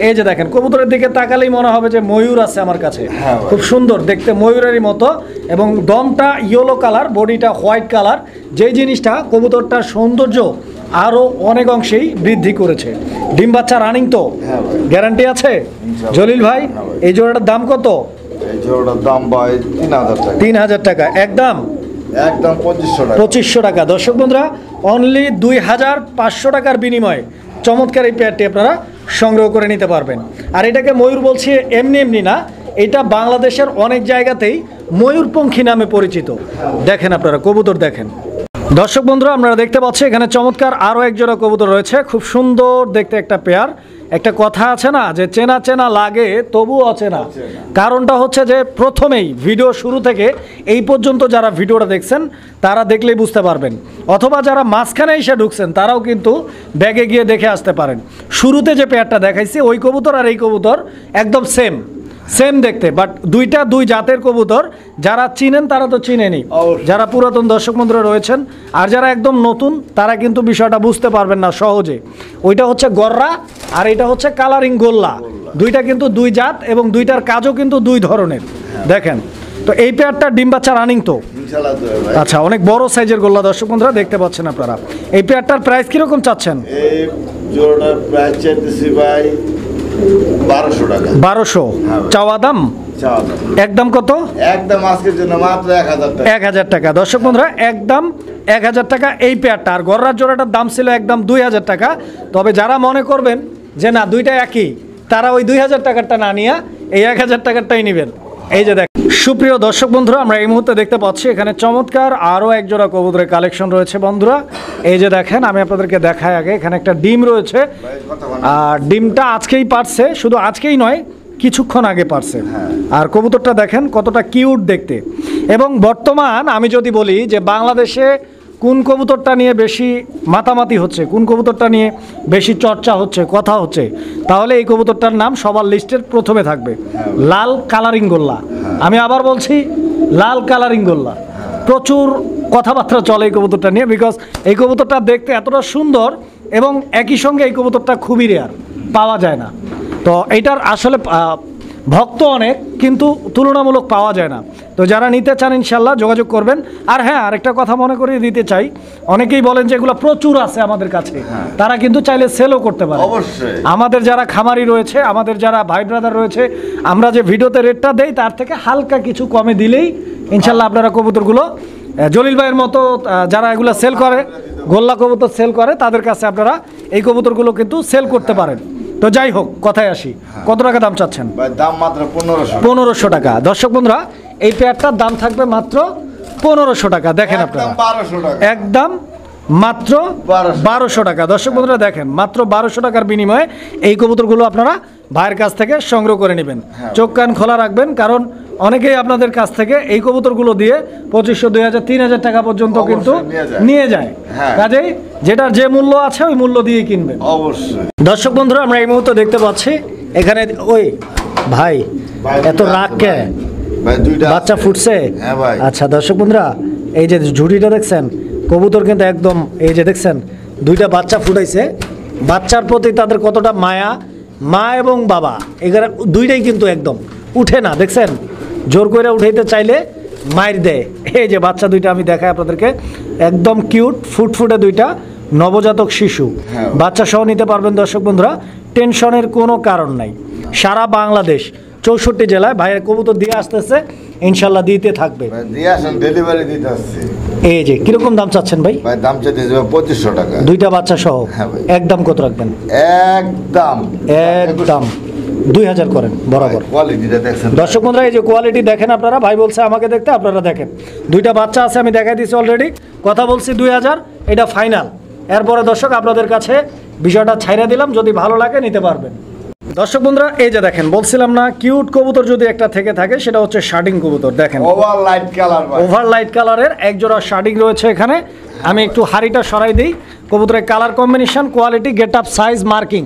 এই যে দেখেন কবুতরের দিকে তাকালেই মনে হবে যে ময়ূর আছে আমার কাছে, খুব সুন্দর দেখতে ময়ূরেরই মতো, এবং দমটা ইয়েলো কালার, বডিটা হোয়াইট কালার, যেই জিনিসটা কবুতরটার সৌন্দর্য আরও অনেক অংশেই বৃদ্ধি করেছে। ডিম বাচ্চা রানিং তো, গ্যারান্টি আছে? জলিল ভাই এই জোড়াটার দাম কত? এই জোড়াটার দাম ভাই 3000 টাকা। 3000 টাকা একদম? একদম 2500 টাকা। 2500 টাকা। দর্শক বন্ধুরা, অনলি 2500 টাকার বিনিময়ে চমৎকার এই পেয়ারটি আপনারা সংগ্রহ করে নিতে পারবেন। আর এটাকে ময়ূর বলছি এমনি এমনি না, এটা বাংলাদেশের অনেক জায়গাতেই ময়ূরপঙ্খী নামে পরিচিত। দেখেন আপনারা কবুতর দেখেন। দর্শক বন্ধুরা, আপনারা দেখতে পাচ্ছি এখানে চমৎকার আরও এক জোড়া কবুতর রয়েছে, খুব সুন্দর দেখতে একটা পেয়ার। একটা কথা আছে না যে চেনা চেনা লাগে তবু অচেনা, কারণটা হচ্ছে যে প্রথমেই ভিডিও শুরু থেকে এই পর্যন্ত যারা ভিডিওটা দেখছেন তারা দেখলেই বুঝতে পারবেন, অথবা যারা মাঝখানে এসে ঢুকছেন তারাও কিন্তু ব্যাগে গিয়ে দেখে আসতে পারেন। শুরুতে যে পেয়ারটা দেখাইছি ওই কবুতর আর এই কবুতর একদম সেম দেখতে, বাট দুইটা দুই জাতের কবুতর। যারা চিনেন তারা তো চিনেনি, যারা পুরাতন দর্শক বন্ধুরা রয়েছেন, আর যারা একদম নতুন তারা কিন্তু বিষয়টা বুঝতে পারবেন না সহজে। ওইটা হচ্ছে গররা আর এটা হচ্ছে কালারিং গোল্লা, দুইটা কিন্তু দুই জাত এবং দুইটার কাজও কিন্তু দুই ধরনের। দেখেন তো এই পেয়ারটা ডিম বাচ্চা রানিং তো? আচ্ছা, অনেক বড় সাইজের গোল্লা দর্শক বন্ধুরা দেখতে পাচ্ছেন আপনারা। এই পেয়ারটার প্রাইস কিরকম চাচ্ছেন? এই জোড়াটার প্রাইস চাইতেছি ভাই 1200 টাকা। 1200 চাওয়া দাম? একদম কত? একদম আজকের জন্য মাত্র 1000 টাকা। 1000 টাকা। দর্শক বন্ধুরা, একদম 1000 টাকা এই পেয়ারটা। আর গররার জোড়াটার দাম ছিল একদম 2000 টাকা। তবে যারা মনে করবেন যে না দুইটা একই, তারা ওই 2000 টাকারটা না নিয়ে এই 1000 টাকারটাই নেবেন। এই যে দেখ সুপ্রিয় দর্শক বন্ধুরা, আমরা এই মুহূর্তে দেখতে পাচ্ছি এখানে চমৎকার আরও এক জোড়া কবুতরের কালেকশন রয়েছে বন্ধুরা। এই যে দেখেন, আমি আপনাদেরকে দেখাই আগে, এখানে একটা ডিম রয়েছে, আর ডিমটা আজকেই পারছে, শুধু আজকেই নয় কিছুক্ষণ আগে পারছে। আর কবুতরটা দেখেন কতটা কিউট দেখতে। এবং বর্তমান আমি যদি বলি যে বাংলাদেশে কোন কবুতরটা নিয়ে বেশি মাতামাতি হচ্ছে, কোন কবুতরটা নিয়ে বেশি চর্চা হচ্ছে, কথা হচ্ছে, তাহলে এই কবুতরটার নাম সবার লিস্টের প্রথমে থাকবে, লাল কালারিং গোল্লা। আমি আবার বলছি লাল কালারিং গোল্লা। প্রচুর কথাবার্তা চলে এই কবুতরটা নিয়ে, বিকজ এই কবুতরটা দেখতে এতটা সুন্দর এবং একই সঙ্গে এই কবুতরটা খুবই রেয়ার, পাওয়া যায় না। তো এইটার আসলে ভক্ত অনেক, কিন্তু তুলনামূলক পাওয়া যায় না। তো যারা নিতে চান ইনশাল্লাহ যোগাযোগ করবেন। আর হ্যাঁ, আরেকটা কথা মনে করিয়ে দিতে চাই, অনেকেই বলেন যে এগুলো প্রচুর আছে আমাদের কাছে, তারা কিন্তু চাইলে সেলও করতে পারে। অবশ্যই আমাদের যারা খামারি রয়েছে, আমাদের যারা ভাই ব্রাদার রয়েছে, আমরা যে ভিডিওতে রেটটা দেই তার থেকে হালকা কিছু কমে দিলেই ইনশাল্লাহ আপনারা কবুতরগুলো জলিল ভাইয়ের মতো যারা এগুলো সেল করে, গোল্লা কবুতর সেল করে, তাদের কাছে আপনারা এই কবুতরগুলো কিন্তু সেল করতে পারেন। তো যাই হোক, কথায় আসি, কত টাকা দাম চাচ্ছেন? দাম মাত্র 1500 টাকা। দর্শক বন্ধুরা, এই পেয়ারটার দাম থাকবে মাত্র 1500 টাকা। দেখেন আপনারা, একদম মাত্র 1200 টাকা। দর্শক বন্ধুরা দেখেন, মাত্র 1200 টাকার বিনিময়ে এই কবুতরগুলো আপনারা ভাইয়ের কাছ থেকে সংগ্রহ করে নেবেন। চোখ কান খোলা রাখবেন, কারণ অনেকেই আপনাদের কাছ থেকে এই কবুতরগুলো দিয়ে 2500, 2000, 3000 টাকা পর্যন্ত কিন্তু নিয়ে যায়। কাজেই যেটার যে মূল্য আছে ওই মূল্য দিয়ে কিনবেন অবশ্যই। দর্শক বন্ধুরা, আমরা এই মুহূর্তে দেখতে পাচ্ছি এখানে ওই ভাই এত রাগ কে, বাচ্চা ফুটছে? আচ্ছা দর্শক বন্ধুরা, এই যে ঝুড়িটা দেখছেন, কবুতর কিন্তু একদম এই যে দেখছেন দুইটা বাচ্চা ফুটাইছে। বাচ্চার প্রতি তাদের কতটা মায়া, মা এবং বাবা এখানে দুইটাই কিন্তু একদম উঠে না, দেখছেন জোর করে উঠাইতে চাইলে মাইর দেয়। এই যে বাচ্চা দুইটা আমি দেখাই আপনাদেরকে, একদম কিউট ফুটফুটে দুইটা নবজাতক শিশু, বাচ্চা সহ নিতে পারবেন দর্শক বন্ধুরা, টেনশনের কোনো কারণ নাই। সারা বাংলাদেশ 64 জেলায় ভাইয়ের কবুতর দিয়ে আসতেছে, ইনশাল্লাহ দিতে থাকবে। ডেলিভারি দিতে আসছে। এই যে কিরকম দাম চাচ্ছেন ভাই? ভাই দাম চাইতে 2500 টাকা, দুইটা বাচ্চা সহ। একদম কত রাখবেন? একদম 2000 করেন বরাবর। কোয়ালিটিটা দেখছেন দর্শক বন্ধুরা, এই যে কোয়ালিটি দেখেন আপনারা, ভাই বলছে আমাকে দেখতে, আপনারা দেখেন দুইটা বাচ্চা আছে, আমি দেখাই দিয়েছি অলরেডি, কথা বলছি 2000, এটা ফাইনাল। এরপরে দর্শক আপনাদের কাছে বিষয়টা ছাইড়া দিলাম, যদি ভালো লাগে নিতে পারবেন। দর্শক বন্ধুরা, এই যে দেখেন, বলছিলাম না কিউট কবুতর যদি একটা থেকে থাকে সেটা হচ্ছে শার্টিং কবুতর। দেখেন ওভার লাইট কালারের এক জোড়া শার্টিং রয়েছে এখানে। আমি একটু হাড়িটা সরাই দিই। কবুতরের colour combination, quality, get up, size, marking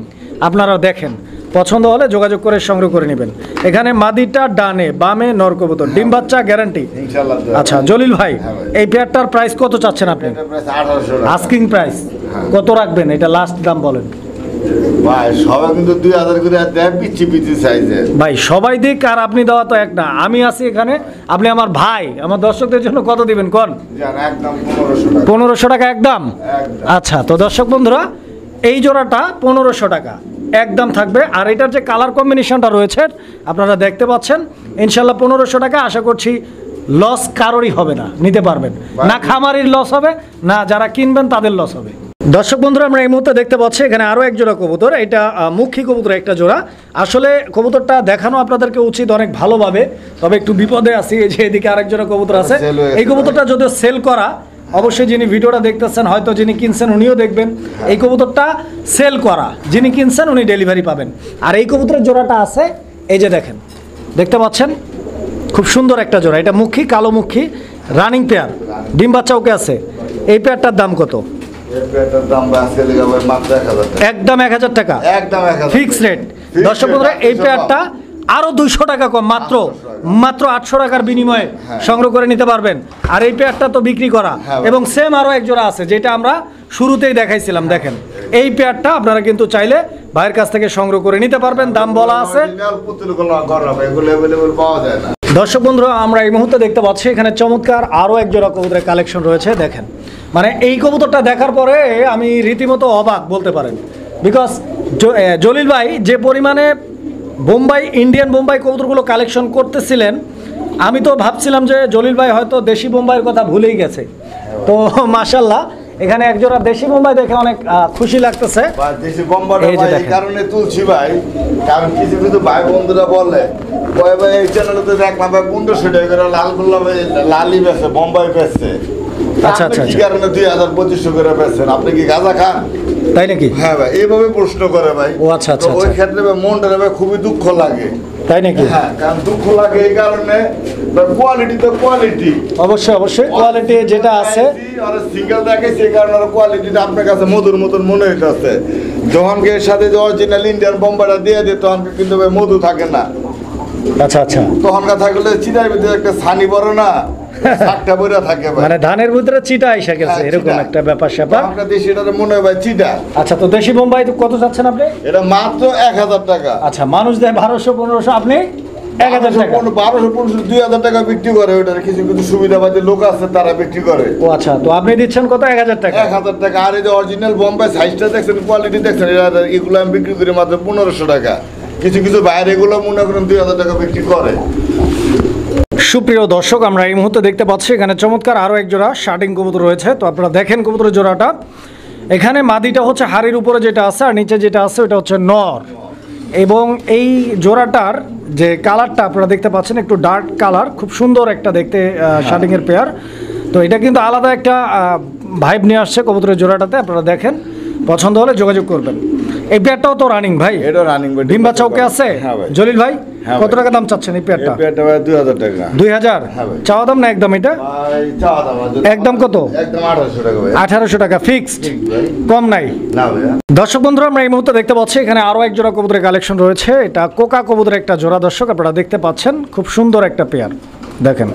আপনারা দেখেন। পছন্দ হলে যোগাযোগ করে সংগ্রহ করে নেবেন। এখানে মাদিটা ডানে, বামে নর কবুতর, ডিম বাচ্চা গ্যারান্টি। ইনশাআল্লাহ। আচ্ছা জলিল ভাই, হ্যাঁ ভাই। এই পেয়ারটার প্রাইস কত চাচ্ছেন আপনি? এটা প্রাইস 1800 টাকা। আস্কিং প্রাইস কত রাখবেন? এটা লাস্ট দাম বলেন ভাই সবাই কিন্তু 2000 করে দেয়, পিচ্ছি পিচ্ছি সাইজের। ভাই। সবাই দিক আর আপনি দেওয়া তো এক না, আমি আছি এখানে, আপনি আমার ভাই, আমার দর্শকদের জন্য কত দিবেন কোন? জান একদম 1500 টাকা। 1500 টাকা একদম। একদম। আচ্ছা, তো দর্শক বন্ধুরা এই জোড়াটা 1500 টাকা একদম থাকবে। আর এটার যে কালার কম্বিনেশনটা রয়েছে আপনারা দেখতে পাচ্ছেন, ইনশাল্লাহ 1500 টাকা। আশা করছি লস কারোরই হবে না, নিতে পারবেন না, খামারির লস হবে না, যারা কিনবেন তাদের লস হবে। দর্শক বন্ধুরা আমরা এই মুহূর্তে দেখতে পাচ্ছি এখানে আরও এক জোড়া কবুতর, এটা মুখী কবুতর একটা জোড়া। আসলে কবুতরটা দেখানো আপনাদেরকে উচিত অনেক ভালোভাবে, তবে একটু বিপদে আছি। এই যে এদিকে আরেক জোড়া কবুতর আছে, এই কবুতরটা যদিও সেল করা, অবশ্যই যিনি ভিডিওটা দেখতেছেন হয়তো যিনি কিনছেন উনিও দেখবেন। এই কবুতরটা সেল করা, যিনি কিনছেন উনি ডেলিভারি পাবেন। আর এই কবুতরের জোড়াটা আছে, এই যে দেখেন, দেখতে পাচ্ছেন খুব সুন্দর একটা জোড়া। এটা মুখী, কালো মুখী, রানিং পেয়ার, ডিম বাচ্চা ওকে আছে। এই পেয়ারটার দাম কত? এই পেয়ারটার দাম আছে ভাই মাত্র 1000 টাকা। একদম 1000 টাকা, একদম 1000 ফিক্স রেট। দর্শক বন্ধুরা এই পেয়ারটা আরো 200 টাকা কম, মাত্র 800 টাকার বিনিময়ে সংগ্রহ করে নিতে পারবেন। আর এই পেয়ারটা তো বিক্রি করা, এবং সেম আরো এক জোড়া আছে যেটা আমরা শুরুতেই দেখাইছিলাম। দেখেন এই পেয়ারটা আপনারা কিন্তু চাইলে ভাইয়ের কাছ থেকে সংগ্রহ করে নিতে পারবেন, দাম বলা আছে। পাওয়া যায় না। দর্শক বন্ধুরা আমরা এই মুহূর্তে দেখতে পাচ্ছি এখানে চমৎকার আরো এক জোড়া কবুতরের কালেকশন রয়েছে। দেখেন মানে এই কবুতরটা দেখার পরে আমি রীতিমতো অবাক বলতে পারেন, বিকজ জলিল ভাই যে পরিমাণে বোম্বাই, ইন্ডিয়ান বোম্বাই কবুতরগুলো কালেকশন করতেছিলেন, আমি তো ভাবছিলাম যে জলিল ভাই হয়তো দেশি বোম্বাইয়ের কথা ভুলেই গেছে। তো মাশাল্লাহ এখানে একজোড়া দেশি বোম্বাই দেখে অনেক খুশি লাগতেছে। দেশি বোম্বাইটা ভাই এই কারণে তুলছি ভাই, কারণ কিছু কিছু ভাই বন্ধুরা বলে ওই ভাই এই চ্যানেলে তো দেখলাম ভাই 1500 টাকা করে লাল গোল্লা ভাই লালি বেচে, বোম্বাই বেচে। আচ্ছা আচ্ছা, কি কারণে 2000-2500 করে বেচেন? আপনি কি গাঁজা খান? তাই নাকি? হ্যাঁ ভাই, এইভাবে প্রশ্ন করে ভাই। ও আচ্ছা আচ্ছা, ওই ক্ষেত্রে ভাই মনটা ভাই খুবই দুঃখ লাগে। তাই নাকি? হ্যাঁ, কারণ দুঃখ লাগে এই কারণে কোয়ালিটি তো কোয়ালিটি, অবশ্যই অবশ্যই কোয়ালিটি যেটা আছে। আর সিঙ্গেল দেখে সেই কারণে কোয়ালিটিটা আপনার কাছে মধুর মতন মনে হইতেছে। যখন এর সাথে যে অরিজিনাল ইন্ডিয়ান বোম্বাইটা দিয়ে দেয় তখন কিন্তু ভাই মধু থাকে না। আচ্ছা আচ্ছা, তখনকার থাকলে চিটার ভিতরে একটা ছানি বড় না, শাকটা বইরা থাকে ভাই, মানে ধানের ভিতরে চিটা এসে গেছে, এরকম একটা ব্যাপার স্যাপার। আমরা দেশি এটা মনে হয় ভাই চিটা। আচ্ছা, তো দেশি বোম্বাই তো কত চাচ্ছেন আপনি? এটা মাত্র 1000 টাকা। আচ্ছা, মানুষ দেয় 1200-1500, আপনি 1000 টাকা। 1200-1500 2000 টাকা বিক্রি করে। ওটার কিছু কিছু সুবিধাবাদী লোক আছে তারা বিক্রি করে। ও আচ্ছা, তো আপনি দিচ্ছেন কত? 1000 টাকা। 1000 টাকা। আর এই যে অরিজিনাল বোম্বাই সাইজটা দেখছেন, কোয়ালিটি দেখছেন, এগুলো আমি বিক্রি করি মাত্র 1500 টাকা। কিছু কিছু বাইরে এগুলো মনে করেন 2000 টাকা বিক্রি করে। সুপ্রিয় দর্শক আমরা এই মুহূর্তে দেখতে পাচ্ছি এখানে চমৎকার আরও এক জোড়া শার্টিং কবুতর রয়েছে। তো আপনারা দেখেন কবুতরের জোড়াটা, এখানে মাদিটা হচ্ছে হাড়ির উপরে যেটা আছে, আর নিচে যেটা আছে ওটা হচ্ছে নর। এবং এই জোড়াটার যে কালারটা আপনারা দেখতে পাচ্ছেন একটু ডার্ক কালার, খুব সুন্দর একটা দেখতে শার্টিংয়ের পেয়ার। তো এটা কিন্তু আলাদা একটা ভাইব নিয়ে আসছে কবুতরের জোড়াটাতে। আপনারা দেখেন, পছন্দ হলে যোগাযোগ করবেন। এই পেয়ারটাও তো রানিং ভাই? এটা রানিং ভাই। ডিম বাচ্চা ওকে আছে? হ্যাঁ ভাই। জলিল ভাই হ্যাঁ কত টাকা দাম চাচ্ছেন এই পেয়ারটা? এই পেয়ারটা ভাই 2000 টাকা। 2000 হ্যাঁ ভাই। চাওয়া দাম না একদম? এটা ভাই চাওয়া দাম একদম কত? একদম 1800 টাকা ভাই। 1800 টাকা ফিক্সড, ভাই। কম নাই না ভাই। দর্শক বন্ধুরা আমরা এই মুহূর্তে দেখতে পাচ্ছি এখানে আরো এক জোড়া কবুতরের কালেকশন রয়েছে। এটা কোকা কবুতরের একটা জোড়া। দর্শক আপনারা দেখতে পাচ্ছেন খুব সুন্দর একটা পেয়ার, দেখেন।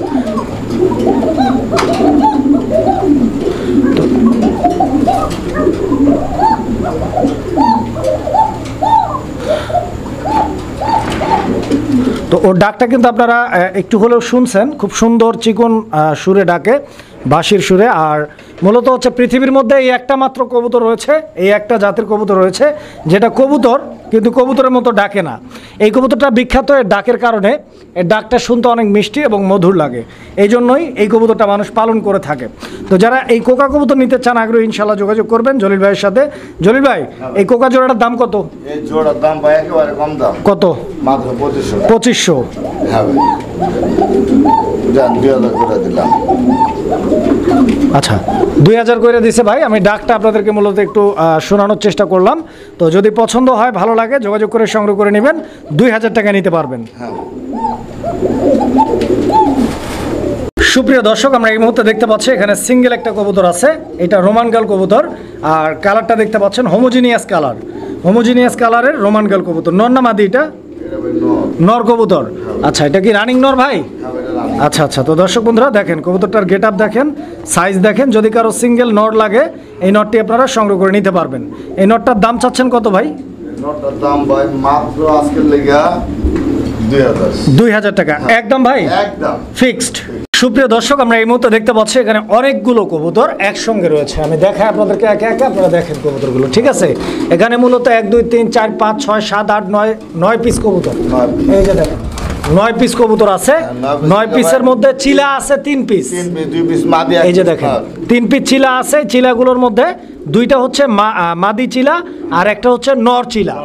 তো ওর ডাকটা কিন্তু আপনারা একটু হলেও শুনছেন, খুব সুন্দর চিকন সুরে ডাকে, বাঁশির সুরে। আর মূলত হচ্ছে পৃথিবীর মধ্যে এই একটা মাত্র কবুতর রয়েছে, এই একটা জাতের কবুতর রয়েছে যেটা কবুতর কিন্তু কবুতরের মতো ডাকে না। এই কবুতরটা বিখ্যাত এর ডাকের কারণে। এর ডাকটা শুনতে অনেক মিষ্টি এবং মধুর লাগে, এই জন্যই এই কবুতরটা মানুষ পালন করে থাকে। তো যারা এই কোকা কবুতর নিতে চান আগ্রহী ইনশাল্লাহ যোগাযোগ করবেন জলিল ভাইয়ের সাথে। জলিল ভাই এই কোকা জোড়াটার দাম কত? এই জোড়ার দাম ভাই একেবারে কম দাম। কত? মাত্র 2500। 2500? হ্যাঁ ভাই, জান 2000 করে দিলাম। আচ্ছা 2000 করে দিছে ভাই। আমি ডাকটা আপনাদেরকে মূলত একটু শোনানোর চেষ্টা করলাম। তো যদি পছন্দ হয়, ভালো লাগে, যোগাযোগ করে সংগ্রহ করে নেবেন, 2000 টাকা নিতে পারবেন। হ্যাঁ। সুপ্রিয় দর্শক আমরা এই মুহূর্তে দেখতে পাচ্ছি এখানে সিঙ্গেল একটা কবুতর আছে, এটা রোমান গাল কবুতর। আর কালারটা দেখতে পাচ্ছেন হোমোজিনিয়াস কালার, হোমোজিনিয়াস কালারের রোমান গাল কবুতর, নর না মাদি এটা? এটা ভাই নর। নর কবুতর। আচ্ছা, এটা কি রানিং নর ভাই? হ্যাঁ ভাই, এটা রানিং। আচ্ছা আচ্ছা, তো দর্শক বন্ধুরা দেখেন কবুতরটার গেট আপ দেখেন, সাইজ দেখেন। যদি কারো সিঙ্গেল নর লাগে এই নটটি আপনারা সংগ্রহ করে নিতে পারবেন। এই নটটার দাম চাচ্ছেন কত ভাই? নটটার দাম ভাই মাত্র আজকের লেগা 2000। 2000 টাকা একদম ভাই, একদম ফিক্সড। সুপ্রিয় দর্শক, আমরা এই মুহূর্তে দেখতে পাচ্ছি এখানে অনেকগুলো কবুতর একসঙ্গে রয়েছে। আমি দেখাই আপনাদেরকে একে একে, আপনারা দেখেন কবুতরগুলো, ঠিক আছে? এখানে মূলত 1 2 3 4 5 6 7 8 9 পিস কবুতর। নয় piece। এই যে দেখেন 9 পিস কবুতর আছে। নয় piece 9 পিসের মধ্যে চিলা আছে 3 পিস। 3 পিস 2 পিস মাদি। এই যে দেখেন 3 পিস চিলা আছে। চিলাগুলোর মধ্যে 2টা হচ্ছে মাদি চিলা আর একটা হচ্ছে নর চিলা।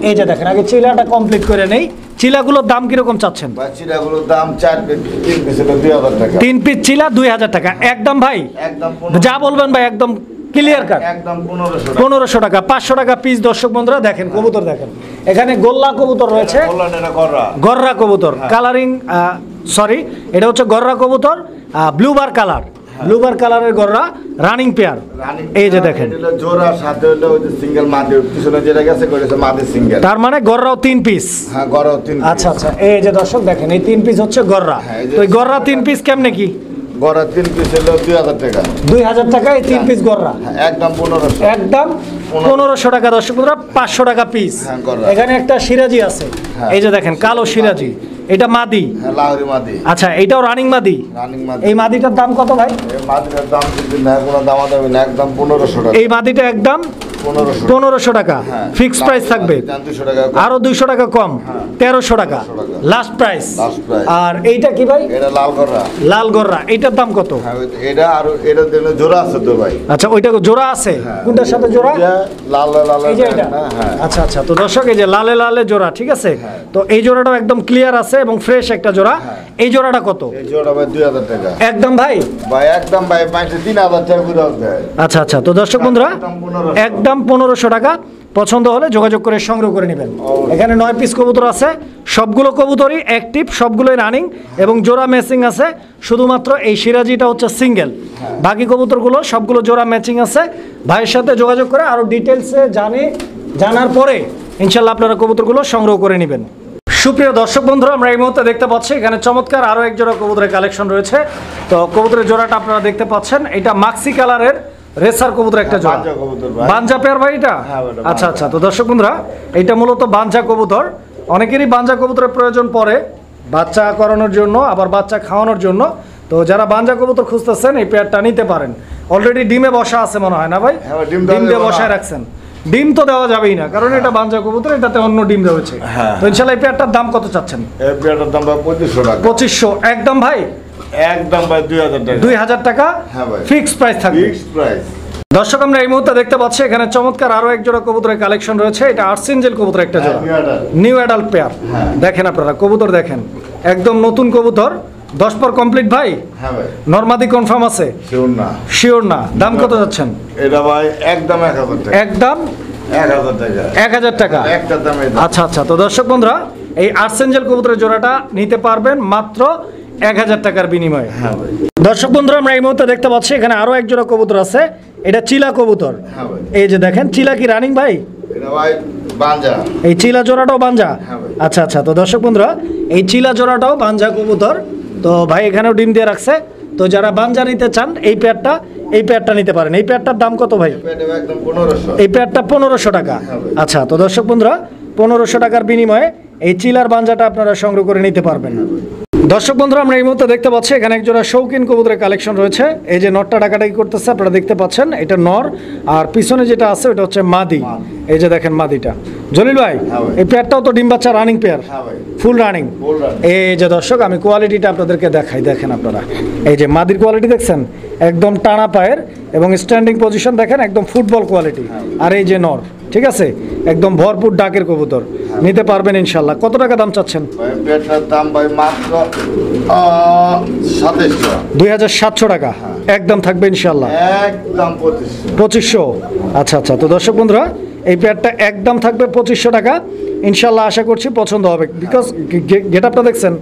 এই যে দেখেন, আগে চিলাটা কমপ্লিট করে নেই। চিলাগুলোর দাম কিরকম চাচ্ছেন? বাচ্চাগুলোর দাম 4 পিস 3 পিস হলো 2000 টাকা। 3 পিস চিলা 2000 টাকা একদম ভাই। একদম যা বলবেন ভাই, একদম ক্লিয়ার কাট। একদম 1500 টাকা। 1500 টাকা, 500 টাকা পিস। দর্শক বন্ধুরা দেখেন কবুতর দেখেন, এখানে গোল্লা কবুতর রয়েছে, বললেন এটা গররা। গররা কবুতর কালারিং, সরি এটা হচ্ছে গররা কবুতর, ব্লুবার কালার, ব্লুবার কালারের গররা, রানিং পেয়ার। এই যে দেখেন, এটা জোড়া সাথে হলো ওই যে সিঙ্গেল মাদি, পিছনে যেটা গেছে করেছে মাদি সিঙ্গেল। তার মানে গররাও 3 পিস। হ্যাঁ গররা 3 পিস। আচ্ছা আচ্ছা, এই যে দর্শক দেখেন, এই 3 পিস হচ্ছে গররা। হ্যাঁ, এই যে তো এই গররা 3 পিস কেমনে কি? গররা 3 পিস হলো 2000 টাকা। 2000 টাকা এই 3 পিস গররা, হ্যাঁ, একদম 1500। একদম 1500 টাকা। দর্শক বন্ধুরা 500 টাকা পিস। হ্যাঁ, গররা। এখানে একটা সিরাজি আছে, হ্যাঁ। এই যে দেখেন কালো সিরাজি, এটা মাদি। হ্যাঁ লাহোরি মাদি। আচ্ছা, এটাও রানিং মাদি। রানিং মাদি। এই মাদিটার দাম কত ভাই? এই মাদিটার দাম যদি না কোনো দামাদামি না, একদম 1500 টাকা। এই মাদিটা একদম 1500। 1500 টাকা হ্যাঁ। ফিক্সড প্রাইস থাকবে। 200 টাকা কম। আরো 200 টাকা কম, 1300 টাকা 1300 টাকা। Last price. Last price। আর এইটা কি ভাই? এটা লাল গররা। লাল গররা, এইটার দাম কত? হ্যাঁ এটা আর এটা দিলে জোড়া আছে তো ভাই। আচ্ছা, ওইটা জোড়া আছে, হ্যাঁ। কোনটার সাথে জোড়া? এটা লাল লাল এই যে এটা। হ্যাঁ। আচ্ছা আচ্ছা, তো দর্শক এই যে লালে লালে জোড়া, ঠিক আছে? হ্যাঁ। তো এই জোড়াটাও একদম ক্লিয়ার আছে এবং ফ্রেশ একটা জোড়া। হ্যাঁ। এই জোড়াটা কত? এই জোড়া ভাই 2000 টাকা। একদম ভাই। ভাই একদম ভাই 3000 টাকা করে হবে। আচ্ছা আচ্ছা, তো দর্শক বন্ধুরা একদম 1500। একদম 1500 টাকা। পছন্দ হলে যোগাযোগ করে সংগ্রহ করে নেবেন। অবশ্যই। এখানে 9 পিস কবুতর আছে, সবগুলো কবুতরই অ্যাক্টিভ, সবগুলোই রানিং এবং জোড়া ম্যাচিং আছে। শুধুমাত্র এই সিরাজিটা হচ্ছে সিঙ্গেল, বাকি কবুতরগুলো সবগুলো জোড়া ম্যাচিং আছে। ভাইয়ের সাথে যোগাযোগ করে আরও ডিটেলসে জানার পরে ইনশাল্লাহ আপনারা কবুতরগুলো সংগ্রহ করে নেবেন। সুপ্রিয় দর্শক বন্ধুরা, আমরা এই মুহূর্তে দেখতে পাচ্ছি এখানে চমৎকার আরও এক জোড়া কবুতরের কালেকশন রয়েছে। তো কবুতরের জোড়াটা আপনারা দেখতে পাচ্ছেন, এটা মাক্সি কালারের রেসার কবুতর একটা জোড়া। বাঞ্জা কবুতর ভাই। বাঞ্জা পেয়ার ভাই এটা? হ্যাঁ, ওটা আচ্ছা বাঞ্জা। আচ্ছা, তো দর্শক বন্ধুরা এটা মূলত বাঞ্জা কবুতর। অনেকেরই বাঞ্জা কবুতরের প্রয়োজন পড়ে বাচ্চা করানোর জন্য, আবার বাচ্চা খাওয়ানোর জন্য। তো যারা বাঞ্জা কবুতর খুঁজতেছেন এই পেয়ারটা নিতে পারেন। অলরেডি ডিমে বসা আছে মনে হয় না ভাই? হ্যাঁ, ডিম ডিম দিয়ে দেওয়া যাবে বসায় না। রাখছেন। ডিম তো দেওয়া যাবেই না, কারণ এটা বাঞ্জা কবুতর, এটাতে অন্য ডিম রয়েছে। হ্যাঁ। তো ইনশাল্লাহ এই পেয়ারটার দাম কত চাচ্ছেন? এই পেয়ারটার দাম ভাই 2500 টাকা। 2500 একদম ভাই। একদম ভাই 2000 টাকা। 2000 টাকা হ্যাঁ ভাই। ফিক্সড প্রাইস থাকবে। Fixed price. দর্শক আমরা এই মুহূর্তে দেখতে পাচ্ছি এখানে চমৎকার আরো এক জোড়া কবুতরের কালেকশন রয়েছে। এটা আর্সেঞ্জেল কবুতর একটা জোড়া, হ্যাঁ, new adult। New adult pair. হ্যাঁ। দেখেন আপনারা কবুতর দেখেন, একদম নতুন কবুতর। 10 পর কমপ্লিট ভাই। হ্যাঁ ভাই। নরমাদি কনফার্ম আছে? শিওর না। শিওর না। দাম কত যাচ্ছেন? এটা ভাই একদম 1000 টাকা। একদম 1000 টাকা। 1000 টাকা। একটা দামে দাম। আচ্ছা আচ্ছা, তো দর্শক বন্ধুরা এই আর্সেঞ্জেল কবুতরের জোড়াটা নিতে পারবেন মাত্র 1000 টাকার বিনিময়ে। হ্যাঁ ভাই। দর্শক বন্ধুরা আমরা এই মুহূর্তে দেখতে পাচ্ছি এখানে আরো এক জোড়া কবুতর আছে। এটা চিলা কবুতর। হ্যাঁ ভাই। এই যে দেখেন, চিলা কি রানিং ভাই? এটা ভাই বাঞ্জা। এই চিলা জোড়াটাও বাঞ্জা? হ্যাঁ ভাই। আচ্ছা আচ্ছা, তো দর্শক বন্ধুরা এই চিলা জোড়াটাও বাঞ্জা কবুতর। তো ভাই এখানেও ডিম দিয়ে রাখছে। তো যারা বাঞ্জা নিতে চান এই পেয়ারটা নিতে পারেন। এই পেয়ারটার দাম কত ভাই? এটা একদম 1500। এই পেয়ারটা 1500 টাকা। হ্যাঁ ভাই। আচ্ছা, তো দর্শক বন্ধুরা 1500 টাকার বিনিময়ে এই চিলার বাঞ্জাটা আপনারা সংগ্রহ করে নিতে পারবেন। দর্শক বন্ধুরা আমরা এই মুহূর্তে দেখতে পাচ্ছি এখানে একজোড়া শৌখিন কবুতরের কালেকশন রয়েছে। এই যে নরটা ডাকাডাকি করতেছে আপনারা দেখতে পাচ্ছেন, এটা নর। আর পিছনে যেটা আছে ওটা হচ্ছে মাদি। এই যে দেখেন মাদিটা। জলিল ভাই হ্যাঁ ভাই। এই পেয়ারটাও তো ডিম বাচ্চা রানিং পেয়ার? হ্যাঁ ভাই। Full running. Full running। এই যে দর্শক আমি কোয়ালিটিটা আপনাদেরকে দেখাই, দেখেন আপনারা এই যে মাদির কোয়ালিটি দেখছেন, একদম টানা পায়ের এবং স্ট্যান্ডিং পজিশন দেখেন, একদম ফুটবল কোয়ালিটি। আর এই যে নর, ঠিক আছে, একদম ভরপুর ডাকের কবুতর। নিতে পারবেন ইনশাল্লাহ। কত টাকা দাম চাচ্ছেন? ভাই পেয়ারটার দাম ভাই মাত্র 2700। 2700 টাকা একদম থাকবে ইনশাল্লাহ। একদম 2500। 2500। আচ্ছা আচ্ছা, তো দর্শক বন্ধুরা এই পেয়ারটা একদম থাকবে 2500 টাকা ইনশাল্লাহ। আশা করছি পছন্দ হবে, বিকজ গেট আপটা দেখছেন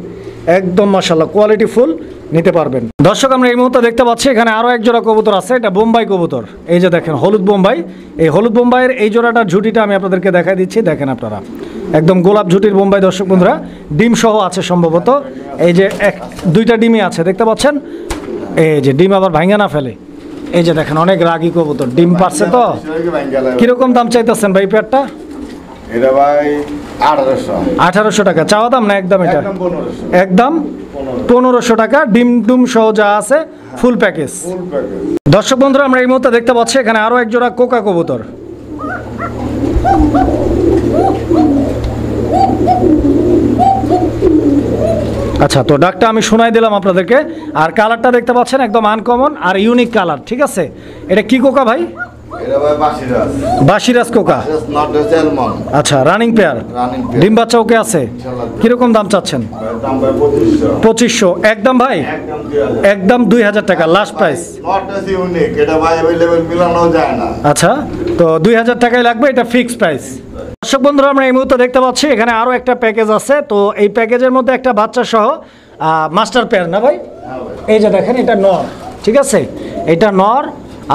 একদম মাশাল্লাহ কোয়ালিটি ফুল। নিতে পারবেন। দর্শক আমরা এই মুহূর্তে দেখতে পাচ্ছি এখানে আরো এক জোড়া কবুতর আছে, এটা বোম্বাই কবুতর। এই যে দেখেন হলুদ বোম্বাই, এই হলুদ বোম্বাইয়ের এই জোড়াটার ঝুটিটা আমি আপনাদেরকে দেখাই দিচ্ছি, দেখেন আপনারা একদম গোলাপ ঝুটির বোম্বাই। দর্শক বন্ধুরা ডিম সহ আছে সম্ভবত, এই যে দুইটা ডিমই আছে দেখতে পাচ্ছেন, এই যে ডিম আবার ভাঙা না ফেলে। এই যে দেখেন অনেক রাগী কবুতর, ডিম পারছে তো। কিরকম দাম চাইতেছেন ভাই পেয়ারটা? এটা ভাই 1800 টাকা চাওয়া দাম না একদম? এটা একদম 1500 টাকা, ডিম ডুম সহ যা আছে ফুল প্যাকেজ। দর্শক বন্ধুরা আমরা এই মুহূর্তে দেখতে পাচ্ছি এখানে আরো এক জোড়া কোকা কবুতর। আচ্ছা, তো ডাকটা আমি শোনাই দিলাম আপনাদেরকে। আর কালারটা দেখতে পাচ্ছেন একদম আনকমন আর ইউনিক কালার, ঠিক আছে? এটা কি কোকা ভাই? এটা ভাই বাসিরাজ। বাসিরাজ কোকা। Not salmon. আচ্ছা, রানিং পেয়ার, ডিম বাচ্চা ওকে আছে। কিরকম দাম চাচ্ছেন? দাম ভাই 2500। একদম ভাই, একদম 2000 টাকা লাস্ট প্রাইস। নট ইউনিক, এটা ভাই अवेलेबल মিলানো যায় না। আচ্ছা, তো 2000 টাকাই লাগবে, এটা ফিক্সড প্রাইস। দর্শক বন্ধুরা আমরা এই মুহূর্তে দেখতে পাচ্ছি এখানে আরো একটা প্যাকেজ আছে, তো এই প্যাকেজের মধ্যে একটা বাচ্চা সহ মাস্টার পেয়ার না ভাই? এই যে দেখেন এটা নর, ঠিক আছে? এটা নর,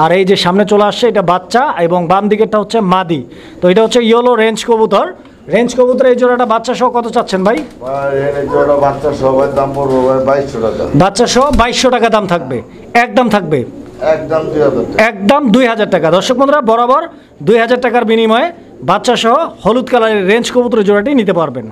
আর এই যে সামনে চলে আসছে এটা বাচ্চা, এবং বাম দিকেরটা হচ্ছে মাদি। তো এটা হচ্ছে ইয়েলো রেঞ্জ কবুতর। রেঞ্জ কবুতর এই জোড়াটা বাচ্চা সহ কত চাচ্ছেন ভাই? এই জোড়া বাচ্চা সহ দাম পড়বে ভাই 2200 টাকা। বাচ্চা সহ 2200 টাকা দাম থাকবে, একদম থাকবে একদম 2000 টাকা। একদম 2000 টাকা। দর্শক বন্ধুরা বরাবর 2000 টাকার বিনিময়ে বাচ্চা সহ হলুদ কালারের রেঞ্জ কবুতরের জোড়াটি নিতে পারবেন।